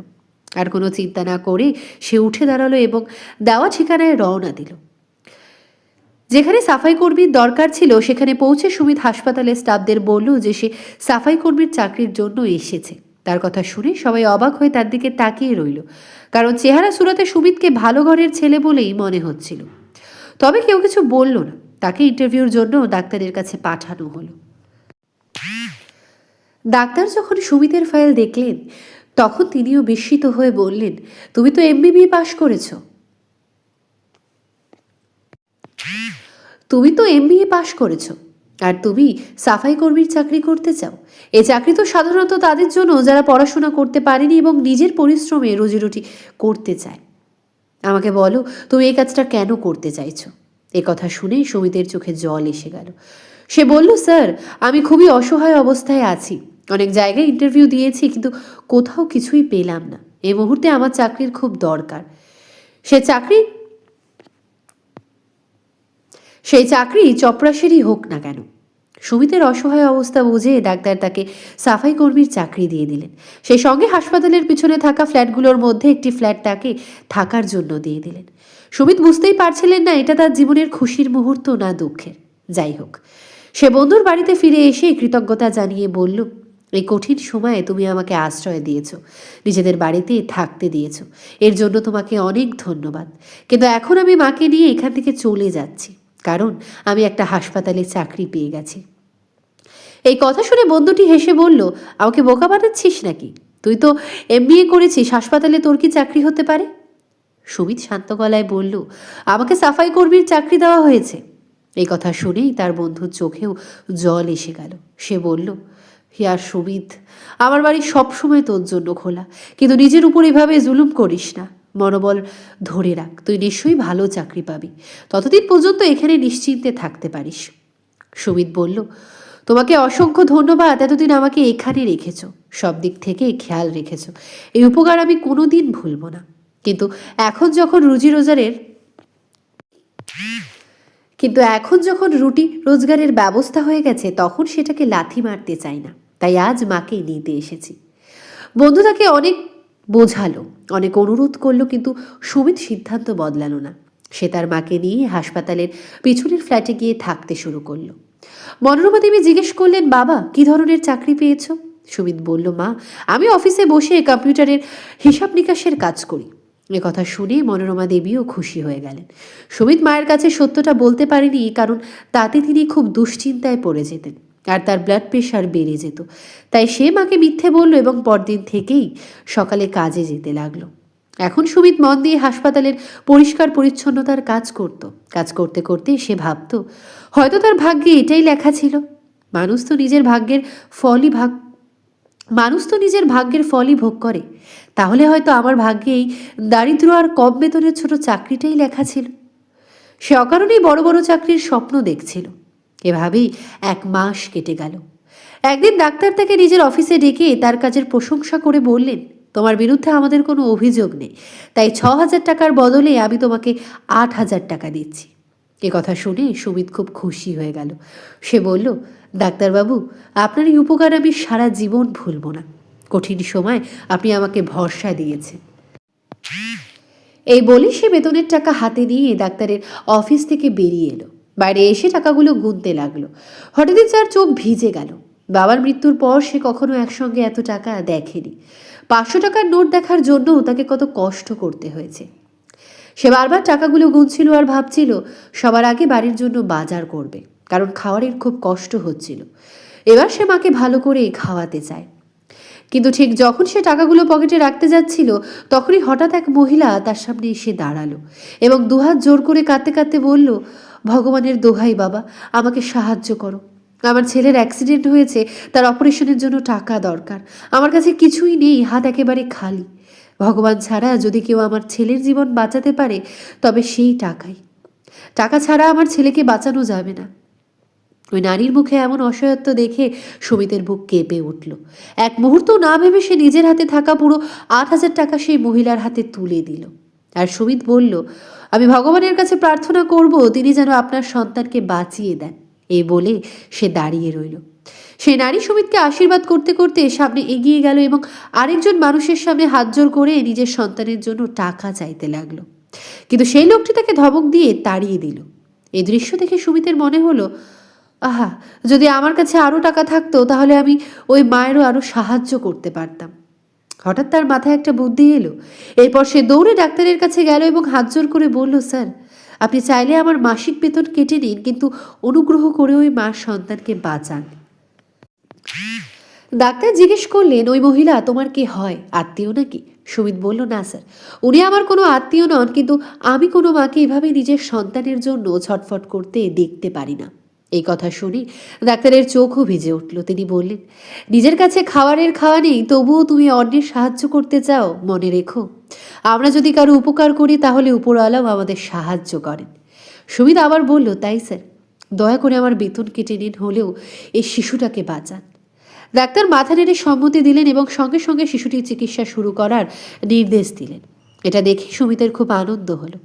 [SPEAKER 2] আর কোনো চিন্তা না করে সে উঠে দাঁড়ালো এবং দেওয়া ঠিকানায় রওনা দিল। যেখানে সাফাই কর্মীর দরকার ছিল সেখানে পৌঁছে সুমিত হাসপাতালের স্টাফদের বলল যে সে সাফাই কর্মীর চাকরির জন্য এসেছে। তার কথা শুনে সবাই অবাক হয়ে তার দিকে তাকিয়ে রইল, কারণ চেহারা সুরতে সুমিতকে ভালো ঘরের ছেলে বলেই মনে হচ্ছিল। তবে কেউ কিছু বলল না। তাকে ইন্টারভিউর জন্য ডাক্তারের কাছে পাঠানো হলো। ডাক্তার যখন সুমিতের ফাইল দেখলেন তখন তিনিও বিস্মিত হয়ে বললেন, তুমি তো MBBA পাশ করেছো। আর তুমি সাফাই কর্মীর চাকরি করতে চাও? এই চাকরি তো সাধারণত তাদের জন্য যারা পড়াশোনা করতে পারেনি এবং নিজের পরিশ্রমে রুজিরুটি করতে চায়। আমাকে বলো, তুমি এই কাজটা কেন করতে চাইছো? কথা শুনে সুমিতের চোখে জল এসে গেল। সে বলল, স্যার, আমি খুবই অসহায় অবস্থায় আছি। অনেক জায়গায় ইন্টারভিউ দিয়েছি, কিন্তু কোথাও কিছুই পেলাম না।
[SPEAKER 1] এই মুহূর্তে আমার চাকরির খুব দরকার। সেই চাকরি চপরাশিরই হোক না কেন। সুমিতের অসহায় অবস্থা বুঝে ডাক্তার তাকে সাফাই কর্মীর চাকরি দিয়ে দিলেন। সেই সঙ্গে হাসপাতালের পিছনে থাকা ফ্ল্যাটগুলোর মধ্যে একটি ফ্ল্যাট তাকে থাকার জন্য দিয়ে দিলেন। সুমিত বুঝতেই পারছিলেন না এটা তার জীবনের খুশির মুহূর্ত না দুঃখের। যাই হোক, সে বন্ধুর বাড়িতে ফিরে এসে কৃতজ্ঞতা জানিয়ে বলল, এই কঠিন সময়ে তুমি আমাকে আশ্রয় দিয়েছ, নিজেদের বাড়িতে থাকতে দিয়েছ, এর জন্য তোমাকে অনেক ধন্যবাদ। কিন্তু এখন আমি মাকে নিয়ে এখান থেকে চলে যাচ্ছি, কারণ আমি একটা হাসপাতালে চাকরি পেয়ে গেছি। এই কথা শুনে বন্ধুটি হেসে বলল, আমাকে বোকা বানাচ্ছিস নাকি? তুই তো MBA করেছিস, হাসপাতালে তোর কি চাকরি হতে পারে? সুমিত শান্ত গলায় বলল, আমাকে সাফাই কর্মীর চাকরি দেওয়া হয়েছে। এই কথা শুনেই তার বন্ধুর চোখেও জল এসে গেল। সে বলল, হিয়ার সুমিত, আমার বাড়ি সবসময় তোর জন্য খোলা, কিন্তু নিজের উপর এভাবে জুলুম করিস না। মনোবল ধরে রাখ, তুই নিশ্চয়ই ভালো চাকরি পাবি। ততদিন পর্যন্ত এখানে নিশ্চিন্তে থাকতে পারিস। সুমিত বলল, তোমাকে অসংখ্য ধন্যবাদ, এতদিন আমাকে এখানে রেখেছ, সব দিক থেকে খেয়াল রেখেছ। এই উপকার আমি কোনোদিন ভুলব না। কিন্তু এখন যখন রুটি রোজগারের ব্যবস্থা হয়ে গেছে, তখন সেটাকে লাথি মারতে চাই না। তাই আজ মাকে নিতে এসেছি। বন্ধু তাকে অনেক বোঝালো, অনেক অনুরোধ করলো, কিন্তু সুমিত সিদ্ধান্ত বদলালো না। সে তার মাকে নিয়ে হাসপাতালের পিছনের ফ্ল্যাটে গিয়ে থাকতে শুরু করলো। মনোরমা দেবী জিজ্ঞেস করলেন, বাবা, কি ধরনের চাকরি পেয়েছ? সুমিত বলল, মা, আমি অফিসে বসে কম্পিউটারের হিসাব নিকাশের কাজ করি। এ কথা শুনে মনোরমা দেবীও খুশি হয়ে গেলেন। সুমিত মায়ের কাছে সত্যটা বলতে পারেনি, কারণ তাতে তিনি খুব দুশ্চিন্তায় পড়ে যেতেন আর তার ব্লাড প্রেশার বেড়ে যেত। তাই সে মাকে মিথ্যে বলল এবং পরদিন থেকেই সকালে কাজে যেতে লাগলো। এখন সুমিত মন দিয়ে হাসপাতালের পরিষ্কার পরিচ্ছন্নতার কাজ করত। কাজ করতে করতে সে ভাবত, হয়তো তার ভাগ্যে এটাই লেখা ছিল। মানুষ তো নিজের ভাগ্যের ফলই ভোগ করে। তাহলে হয়তো আমার ভাগ্যে এই দারিদ্র আর কম বেতনের ছোট চাকরিটাই লেখা ছিল। সে অকারণেই বড় বড় চাকরির স্বপ্ন দেখছিল। এভাবেই 1 মাস কেটে গেল। একদিন ডাক্তার তাকে নিজের অফিসে ডেকে তার কাজের প্রশংসা করে বললেন, তোমার বিরুদ্ধে আমাদের কোনো অভিযোগ নেই, তাই 6,000 টাকার বদলে আমি তোমাকে 8,000 টাকা দিচ্ছি। এ কথা শুনে সুমিত খুব খুশি হয়ে গেল। সে বলল, ডাক্তারবাবু, আপনার এই উপকার আমি সারা জীবন ভুলব না। কঠিন সময় আপনি আমাকে ভরসা দিয়েছেন। এই বলে সে বেতনের টাকা হাতে নিয়ে ডাক্তারের অফিস থেকে বেরিয়ে এলো। বাইরে এসে টাকাগুলো গুনতে লাগলো। হঠাৎই তার চোখ ভিজে গেল। বাবার মৃত্যুর পর সে কখনো একসঙ্গে এত টাকা দেখেনি। 500 টাকার নোট দেখার জন্য তাকে কত কষ্ট করতে হয়েছে। সে বারবার টাকাগুলো গুনছিল আর ভাবছিল সবার আগে বাড়ির জন্য বাজার করবে, কারণ খাওয়ারের খুব কষ্ট হচ্ছিল। এবার সে মাকে ভালো করে খাওয়াতে চায়। কিন্তু ঠিক যখন সে টাকাগুলো পকেটে রাখতে যাচ্ছিল, তখনই হঠাৎ এক মহিলা তার সামনে এসে দাঁড়ালো এবং দুহাত জোর করে কাঁদতে কাঁদতে বলল, ভগবানের দোহাই বাবা, আমাকে সাহায্য করো। আমার ছেলের অ্যাক্সিডেন্ট হয়েছে, তার অপারেশনের জন্য টাকা দরকার। আমার কাছে কিছুই নেই, হাত একেবারে খালি। ভগবান ছাড়া যদি কেউ আমার ছেলের জীবন বাঁচাতে পারে, তবে সেই টাকা ছাড়া আমার ছেলেকে বাঁচানো যাবে না। ওই নারীর মুখে এমন অসহায়ত্ব দেখে সুমিতের বুক কেঁপে উঠল। এক মুহূর্ত না ভেবে সে নিজের হাতে থাকা পুরো 8,000 টাকা সেই মহিলার হাতে তুলে দিল। আর সুমিত বলল, আমি ভগবানের কাছে প্রার্থনা করব তিনি যেন আপনার সন্তানকে বাঁচিয়ে দেন। এই বলে সে দাঁড়িয়ে রইল। সেই নারী সুমিতকে আশীর্বাদ করতে করতে সামনে এগিয়ে গেল এবং আরেকজন মানুষের সামনে হাত জোর করে নিজের সন্তানের জন্য টাকা চাইতে লাগলো। কিন্তু সেই লোকটি তাকে ধমক দিয়ে তাড়িয়ে দিল। এই দৃশ্য দেখে সুমিতের মনে হলো, আহা, যদি আমার কাছে আরও টাকা থাকতো তাহলে আমি ওই মায়েরও আরও সাহায্য করতে পারতাম। হঠাৎ তার মাথায় একটা বুদ্ধি এলো। এরপর সে দৌড়ে ডাক্তারের কাছে গেল এবং হাত জোর করে বলল, স্যার, আপনি চাইলে আমার মাসিক বেতন কেটে নিন, কিন্তু অনুগ্রহ করে ওই মার সন্তানকে বাঁচান। ডাক্তার জিজ্ঞেস করলেন, ওই মহিলা তোমার কে হয়, আত্মীয় নাকি? সুমিত বলল, না স্যার, উনি আমার কোনো আত্মীয় নন, কিন্তু আমি কোনো মাকে এভাবে নিজের সন্তানের জন্য ছটফট করতে দেখতে পারি না। এই কথা শুনে ডাক্তারের চোখও ভিজে উঠল। তিনি বললেন, নিজের কাছে খাওয়া নেই, তবুও তুমি অন্যের সাহায্য করতে চাও। মনে রেখো, আমরা যদি কারো উপকার করি তাহলে উপরওয়ালাও আমাদের সাহায্য করেন। সুমিত আবার বলল, তাই স্যার, দয়া করে আমার বেতন কেটে নিন, হলেও এই শিশুটাকে বাঁচান।
[SPEAKER 3] ডাক্তার মাথা নেড়ে সম্মতি দিলেন এবং সঙ্গে সঙ্গে শিশুটির চিকিৎসা শুরু করার নির্দেশ দিলেন। এটা দেখে সুমিতের খুব আনন্দ হলো।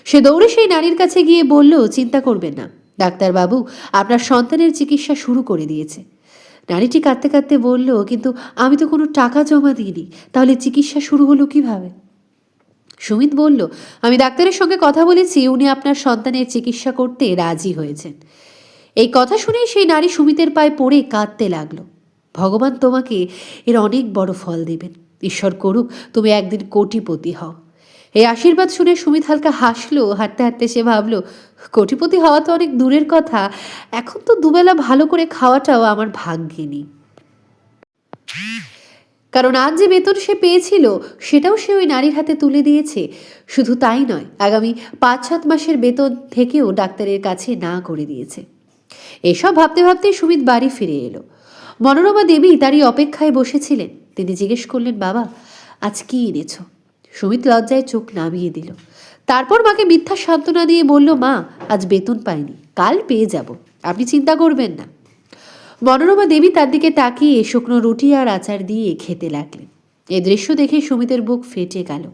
[SPEAKER 3] সে দৌড়ে সেই নারীর কাছে গিয়ে বলল, চিন্তা করবেন না, ডাক্তারবাবু আপনার সন্তানের চিকিৎসা শুরু করে দিয়েছে। নারীটি কাঁদতে কাঁদতে বলল, কিন্তু আমি তো কোনো টাকা জমা দিইনি, তাহলে চিকিৎসা শুরু হলো কিভাবে? সুমিত বলল, আমি ডাক্তারের সঙ্গে কথা বলেছি, উনি আপনার সন্তানের চিকিৎসা করতে রাজি হয়েছেন। এই কথা শুনেই সেই নারী সুমিতের পায়ে পড়ে কাঁদতে লাগলো। ভগবান তোমাকে এর অনেক বড় ফল দেবেন, ঈশ্বর করুক তুমি একদিন কোটিপতি হও। এই আশীর্বাদ শুনে সুমিত হালকা হাসলো। হাঁটতে হাঁটতে সে ভাবলো, কোটিপতি হওয়া তো অনেক দূরের কথা, এখন তো দুবেলা ভালো করে খাওয়াটাও আমার ভাগ্যে নেই। কারণ আজ যে বেতন সে পেয়েছিল সেটাও সে ওই নারীর হাতে তুলে দিয়েছে। শুধু তাই নয়, আগামী 5-7 মাসের বেতন থেকেও ডাক্তারের কাছে না করে দিয়েছে। এসব ভাবতে ভাবতে সুমিত বাড়ি ফিরে এলো। মনোরমা দেবী তারই অপেক্ষায় বসেছিলেন। তিনি জিজ্ঞেস করলেন, বাবা আজ কি এনেছ? সুমিত লজ্জায় চোখ নামিয়ে দিল। তারপর মাকে মিথ্যা সান্ত্বনা দিয়ে বলল, মা আজ বেতন পাইনি, কাল পেয়ে যাব, আপনি চিন্তা করবেন না। মনোরমা দেবী তার দিকে তাকিয়ে শুকনো রুটি আর আচার দিয়ে খেতে লাগলেন। এই দৃশ্য দেখে সুমিতের বুক ফেটে গেল।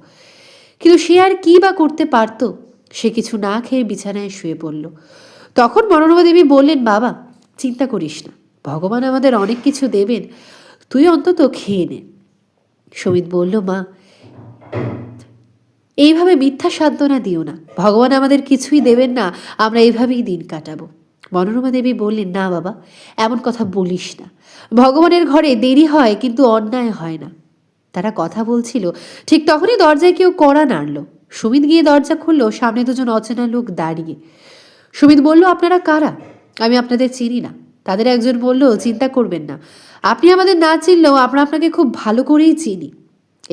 [SPEAKER 3] কিন্তু সে আর কি বা করতে পারত? সে কিছু না খেয়ে বিছানায় শুয়ে পড়ল। তখন মনোরমা দেবী বললেন, বাবা চিন্তা করিস না, ভগবান আমাদের অনেক কিছু দেবেন, তুই অন্তত খেয়ে নে। সুমিত বলল, মা এইভাবে মিথ্যা সান্ত্বনা দিও না, ভগবান আমাদের কিছুই দেবেন না, আমরা এইভাবেই দিন কাটাবো। মনোরমা দেবী বললেন, না বাবা এমন কথা বলিস না, ভগবানের ঘরে দেরি হয় কিন্তু অন্যায় হয় না। তারা কথা বলছিল, ঠিক তখনই দরজায় কেউ কড়া নাড়ল। সুমিত গিয়ে দরজা খুলল। সামনে দুজন অচেনা লোক দাঁড়িয়ে। সুমিত বলল, আপনারা কারা? আমি আপনাদের চিনি না। তাদের একজন বলল, চিন্তা করবেন না, আপনি আমাদের না চিনলেও আমরা আপনাকে খুব ভালো করেই চিনি।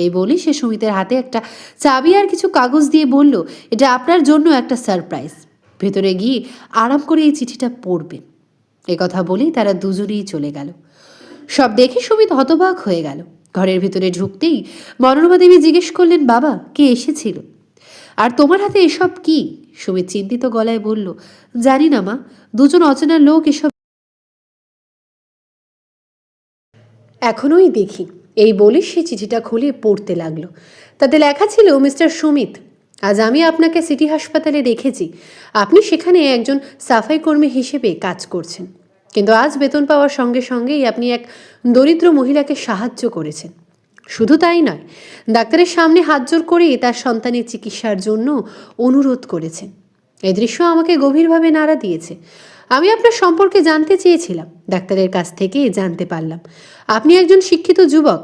[SPEAKER 3] এই বলি সে সুমিতের হাতে একটা চাবি আর কিছু কাগজ দিয়ে বলল, এটা আপনার জন্য একটা সারপ্রাইজ, ভেতরে গিয়ে আরাম করে এই চিঠিটা পড়বেন। এ কথা বলেই তারা দুজনেই চলে গেল। সব দেখে সুমিত হতবাক হয়ে গেল। ঘরের ভিতরে ঢুকতেই মনোরমা দেবী জিজ্ঞেস করলেন, বাবা কে এসেছিল? আর তোমার হাতে এসব কি? সুমিত চিন্তিত গলায় বলল, জানি না মা, দুজন অচেনা লোক এসব এখনোই দেখি। এই বলে সে চিঠিটা খুলে পড়তে লাগলো। তাতে লেখা ছিল, মিস্টার সুমিত, আজ আমি আপনাকে সিটি হাসপাতালে দেখেছি। আপনি সেখানে একজন সাফাই কর্মী হিসেবে কাজ করছেন, কিন্তু আজ বেতন পাওয়ার সঙ্গে সঙ্গেই আপনি এক দরিদ্র মহিলাকে সাহায্য করেছেন। শুধু তাই নয়, ডাক্তারের সামনে হাত জোর করে তার সন্তানের চিকিৎসার জন্য অনুরোধ করেছেন। এই দৃশ্য আমাকে গভীরভাবে নাড়া দিয়েছে। আমি আপনার সম্পর্কে জানতে চেয়েছিলাম, ডাক্তারের কাছ থেকে জানতে পারলাম আপনি একজন শিক্ষিত যুবক,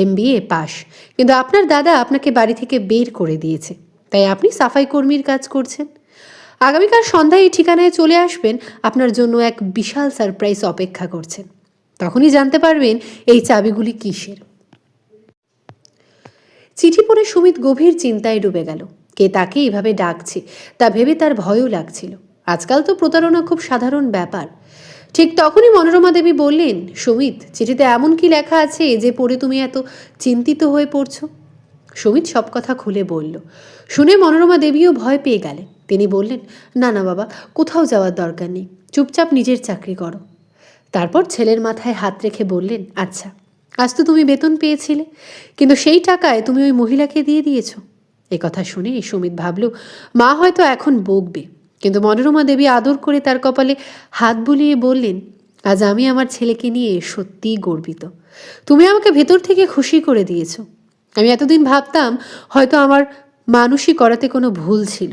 [SPEAKER 3] MBA পাস, কিন্তু আপনার দাদা আপনাকে বাড়ি থেকে বের করে দিয়েছে, তাই আপনি সাফাই কর্মীর কাজ করছেন। আগামীকাল সন্ধ্যায় এই ঠিকানায় চলে আসবেন, আপনার জন্য এক বিশাল সারপ্রাইজ অপেক্ষা করছেন। তখনই জানতে পারবেন এই চাবিগুলি কিসের। চিঠি পড়ে সুমিত গভীর চিন্তায় ডুবে গেল। কে তাকে এভাবে ডাকছে তা ভেবে তার ভয়ও লাগছিল। আজকাল তো প্রতারণা খুব সাধারণ ব্যাপার। ঠিক তখনই মনোরমা দেবী বললেন, সুমিত চিঠিতে এমন কি লেখা আছে যে পড়ে তুমি এত চিন্তিত হয়ে পড়ছো? সুমিত সব কথা খুলে বলল। শুনে মনোরমা দেবীও ভয় পেয়ে গেলেন। তিনি বললেন, না না বাবা, কোথাও যাওয়ার দরকার নেই, চুপচাপ নিজের চাকরি করো। তারপর ছেলের মাথায় হাত রেখে বললেন, আচ্ছা আজ তো তুমি বেতন পেয়েছিলে, কিন্তু সেই টাকায় তুমি ওই মহিলাকে দিয়ে দিয়েছো। এ কথা শুনে সুমিত ভাবল, মা হয়তো এখন বকবে, কিন্তু মনোরমা দেবী আদর করে তার কপালে হাত বুলিয়ে বললেন, আজ আমি আমার ছেলেকে নিয়ে সত্যিই গর্বিত। তুমি আমাকে ভেতর থেকে খুশি করে দিয়েছো। আমি এতদিন ভাবতাম হয়তো আমার মানুষই করাতে কোনো ভুল ছিল।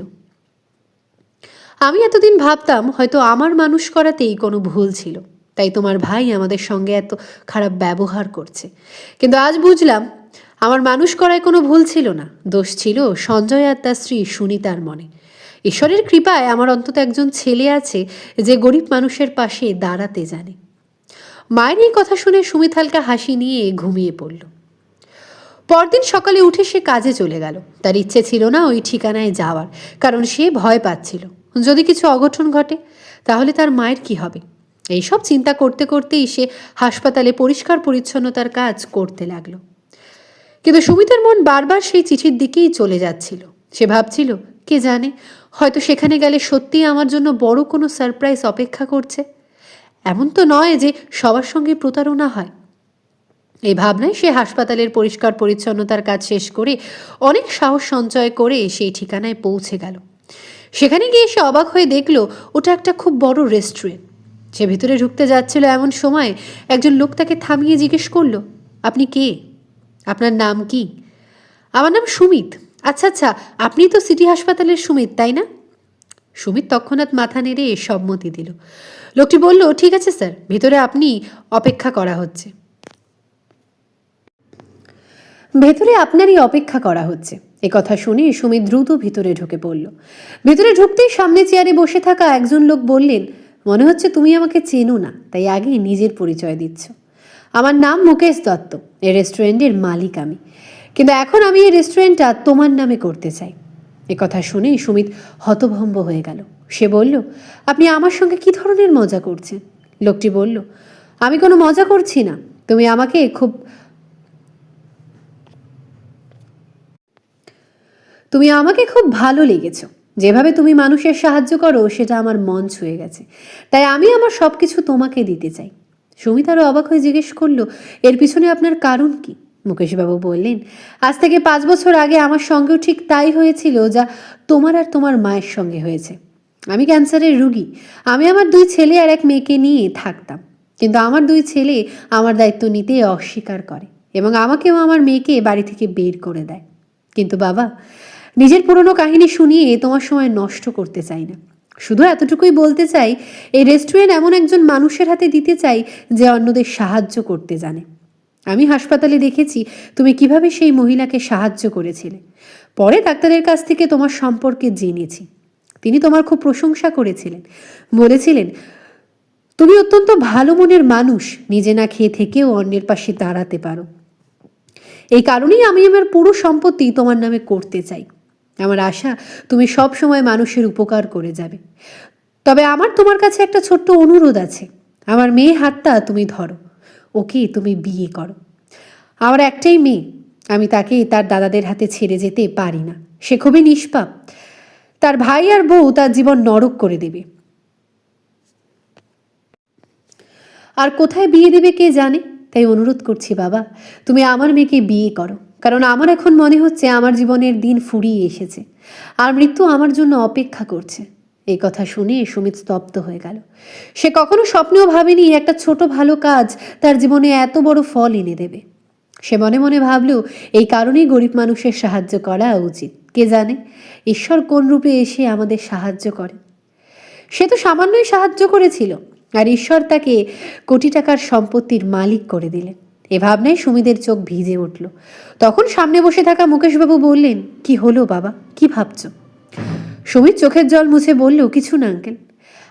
[SPEAKER 3] আমার মানুষ করাতেই কোনো ভুল ছিল, তাই তোমার ভাই আমাদের সঙ্গে এত খারাপ ব্যবহার করছে। কিন্তু আজ বুঝলাম আমার মানুষ করায় কোনো ভুল ছিল না, দোষ ছিল সঞ্জয় আর তার স্ত্রী সুনিতার মনে। ঈশ্বরের কৃপায় আমার অন্তত একজন ছেলে আছে যে গরিব মানুষের পাশে দাঁড়াতে জানে। মায়ের এই কথা শুনে সুমিত হালকা হাসি নিয়ে ঘুমিয়ে পড়ল। পরদিন সকালে উঠে সে কাজে চলে গেল। তার ইচ্ছে ছিল না ওই ঠিকানায় যাওয়ার, কারণ সে ভয় পাচ্ছিল যদি কিছু অঘটন ঘটে তাহলে তার মায়ের কি হবে। এইসব চিন্তা করতে করতেই সে হাসপাতালে পরিষ্কার পরিচ্ছন্নতার কাজ করতে লাগলো। কিন্তু সুমিতের মন বারবার সেই চিঠির দিকেই চলে যাচ্ছিল। সে ভাবছিল, কে জানে, হয়তো সেখানে গেলে সত্যিই আমার জন্য বড় কোনো সারপ্রাইজ অপেক্ষা করছে। এমন তো নয় যে সবার সঙ্গে প্রতারণা হয়। এই ভাবনায় সে হাসপাতালের পরিষ্কার পরিচ্ছন্নতার কাজ শেষ করে অনেক সাহস সঞ্চয় করে সেই ঠিকানায় পৌঁছে গেল। সেখানে গিয়ে সে অবাক হয়ে দেখল ওটা একটা খুব বড় রেস্টুরেন্ট। সে ভিতরে ঢুকতে যাচ্ছিল, এমন সময় একজন লোক তাকে থামিয়ে জিজ্ঞেস করলো, আপনি কে? আপনার নাম কি? আমার নাম সুমিত। আচ্ছা আচ্ছা, আপনি তো সিটি হাসপাতালের সুমিত, তাই না? সুমিত তৎক্ষণাৎ মাথা নেড়ে সম্মতি দিল। লোকটি বলল, ঠিক আছে স্যার, ভিতরে আপনি অপেক্ষা করা হচ্ছে। ভেতরে আপনারই অপেক্ষা করা হচ্ছে। এ কথা শুনে সুমিত দ্রুত ভিতরে ঢুকে পড়ল। ভিতরে ঢুকতেই সামনে চেয়ারে বসে থাকা একজন লোক বললেন, মনে হচ্ছে তুমি আমাকে চেনো না, তাই আগে নিজের পরিচয় দিচ্ছ। আমার নাম মুকেশ দত্ত, এই রেস্টুরেন্টের মালিক আমি, কিন্তু এখন আমি এই রেস্টুরেন্টটা তোমার নামে করতে চাই। এ কথা শুনে সুমিত হতভম্ব হয়ে গেল। সে বলল, আপনি আমার সঙ্গে কি ধরনের মজা করছেন? লোকটি বলল, আমি কোনো মজা করছি না, তুমি আমাকে খুব ভালো লেগেছো। যেভাবে তুমি মানুষের সাহায্য করো সেটা আমার মন ছুঁয়ে গেছে, তাই আমি আমার সব কিছু তোমাকে দিতে চাই। সুমিত আরও অবাক হয়ে জিজ্ঞেস করলো, এর পিছনে আপনার কারণ কি? মুকেশবাবু বললেন, আজ থেকে 5 বছর আগে আমার সঙ্গেও ঠিক তাই হয়েছিল যা তোমার আর তোমার মায়ের সঙ্গে হয়েছে। আমি ক্যান্সারের রুগী। আমি আমার 2 ছেলে আর 1 মেয়েকে নিয়ে থাকতাম, কিন্তু আমার 2 ছেলে আমার দায়িত্ব নিতে অস্বীকার করে এবং আমাকেও আমার মেয়েকে বাড়ি থেকে বের করে দেয়। কিন্তু বাবা, নিজের পুরনো কাহিনী শুনিয়ে তোমার সময় নষ্ট করতে চাই না। শুধু এতটুকুই বলতে চাই, এই রেস্টুরেন্ট এমন একজন মানুষের হাতে দিতে চাই যে অন্যদের সাহায্য করতে জানে। আমি হাসপাতালে দেখেছি তুমি কিভাবে সেই মহিলাকে সাহায্য করেছিলে। পরে ডাক্তারের কাছ থেকে তোমার সম্পর্কে জেনেছি। তিনি তোমার খুব প্রশংসা করেছিলেন, বলেছিলেন তুমি অত্যন্ত ভালো মনের মানুষ, নিজে না খেয়ে থেকেও অন্যের পাশে দাঁড়াতে পারো। এই কারণেই আমি আমার পুরো সম্পত্তি তোমার নামে করতে চাই। আমার আশা তুমি সব সময় মানুষের উপকার করে যাবে। তবে আমার তোমার কাছে একটা ছোট্ট অনুরোধ আছে, আমার মেয়ে হাতটা তুমি ধরো, ওকে তুমি বিয়ে করো। আমার একটাই মেয়ে, আমি তাকে তার দাদাদের হাতে ছেড়ে যেতে পারি না। সে খুবই নিষ্পাপ, তার ভাই আর বউ তার জীবন নরক করে দেবে। আর কোথায় বিয়ে দেবে কে জানে, তাই অনুরোধ করছি বাবা, তুমি আমার মেয়েকে বিয়ে করো, কারণ আমার এখন মনে হচ্ছে আমার জীবনের দিন ফুরিয়ে এসেছে আর মৃত্যু আমার জন্য অপেক্ষা করছে। এই কথা শুনে সুমিত স্তব্ধ হয়ে গেল। সে কখনো স্বপ্নেও ভাবেনি একটা ছোট ভালো কাজ তার জীবনে এত বড় ফল এনে দেবে। সে মনে মনে ভাবল, এই কারণেই গরিব মানুষের সাহায্য করা উচিত। কে জানে ঈশ্বর কোন রূপে এসে আমাদের সাহায্য করে। সে তো সামান্যই সাহায্য করেছিল, আর ঈশ্বর তাকে কোটি টাকার সম্পত্তির মালিক করে দিলেন। এ ভাবনায় সুমিদের চোখ ভিজে উঠল। তখন সামনে বসে থাকা মুকেশবাবু বললেন, কি হলো বাবা, কি ভাবছ? সুমিত চোখের জল মুছে বলল, কিছু না আঙ্কেল,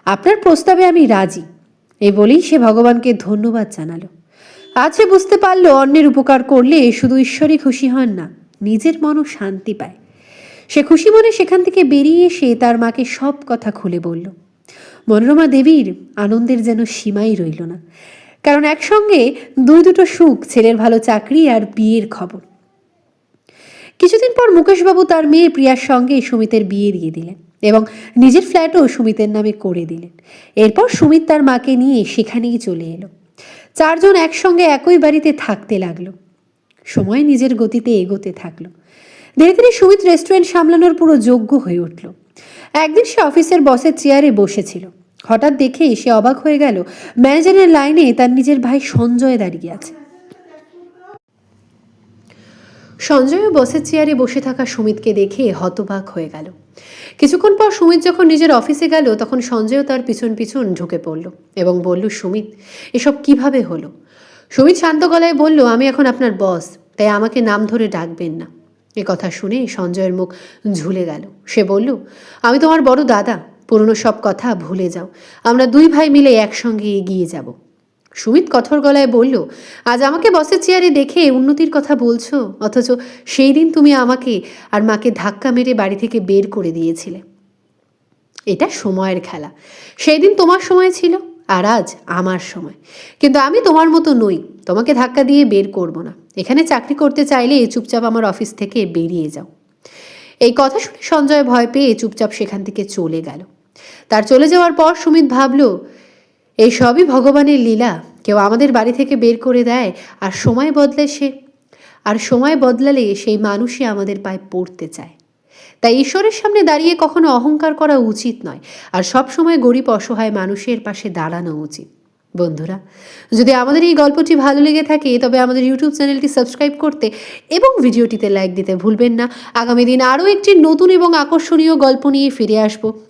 [SPEAKER 3] আপনার প্রস্তাবে আমি রাজি। এই বলেই সে ভগবানকে ধন্যবাদ জানালো। আজ সে বুঝতে পারল, অন্যের উপকার করলে শুধু ঈশ্বরই খুশি হন না, নিজের মনও শান্তি পায়। সে খুশি মনে সেখান থেকে বেরিয়ে এসে তার মাকে সব কথা খুলে বলল। মনোরমা দেবীর আনন্দের যেন সীমাই রইল না, কারণ একসঙ্গে দুটো সুখ, ছেলের ভালো চাকরি আর বিয়ের খবর। কিছুদিন পর মুকেশবাবু তার মেয়ে প্রিয়ার সঙ্গে সুমিতের বিয়ে দিয়ে দিলেন এবং নিজের ফ্ল্যাটও সুমিতের নামে করে দিলেন। এরপর সুমিত তার মাকে নিয়ে সেখানেই চলে এলো। 4 জন একসঙ্গে একই বাড়িতে থাকতে লাগলো। সময় নিজের গতিতে এগোতে থাকলো। ধীরে ধীরে সুমিত রেস্টুরেন্ট সামলানোর পুরো যোগ্য হয়ে উঠল। একদিন সে অফিসের বসের চেয়ারে বসেছিল। হঠাৎ দেখে সে অবাক হয়ে গেল, ম্যানেজারের লাইনে তার নিজের ভাই সঞ্জয় দাঁড়িয়ে আছে। সঞ্জয়ও বসের চেয়ারে বসে থাকা সুমিতকে দেখে হতবাক হয়ে গেল। কিছুক্ষণ পর সুমিত যখন নিজের অফিসে গেল, তখন সঞ্জয়ও তার পিছন পিছন ঢুকে পড়ল এবং বলল, সুমিত, এসব কিভাবে হলো? সুমিত শান্ত গলায় বলল, আমি এখন আপনার বস, তাই আমাকে নাম ধরে ডাকবেন না। এ কথা শুনে সঞ্জয়ের মুখ ঝুলে গেল। সে বলল, আমি তোমার বড় দাদা, পুরনো সব কথা ভুলে যাও, আমরা 2 ভাই মিলে একসঙ্গে এগিয়ে যাব। সুমিত কঠোর গলায় বলল, আজ আমাকে বসের চেয়ারে দেখে উন্নতির কথা বলছো, অথচ সেই দিন তুমি আমাকে আর মাকে ধাক্কা মেরে বাড়ি থেকে বের করে দিয়েছিলে। এটা সময়ের খেলা। সেই দিন তোমার সময় ছিল আর আজ আমার সময়, কিন্তু আমি তোমার মতো নই, তোমাকে ধাক্কা দিয়ে বের করব না। এখানে চাকরি করতে চাইলে চুপচাপ আমার অফিস থেকে বেরিয়ে যাও। এই কথা শুনে সঞ্জয় ভয় পেয়ে চুপচাপ সেখান থেকে চলে গেল। তার চলে যাওয়ার পর সুমিত ভাবল, এই সবই ভগবানের লীলা। কেউ আমাদের বাড়ি থেকে বের করে দেয়, আর সময় বদলালে সেই মানুষই আমাদের পায়ে পড়তে চায়। তাই ঈশ্বরের সামনে দাঁড়িয়ে কখনো অহংকার করা উচিত নয়, আর সব সময় গরিব অসহায় মানুষের পাশে দাঁড়ানো উচিত। বন্ধুরা, যদি আমাদের এই গল্পটি ভালো লেগে থাকে তবে আমাদের ইউটিউব চ্যানেলটি সাবস্ক্রাইব করতে এবং ভিডিওটিতে লাইক দিতে ভুলবেন না। আগামী দিন আরও একটি নতুন এবং আকর্ষণীয় গল্প নিয়ে ফিরে আসবো।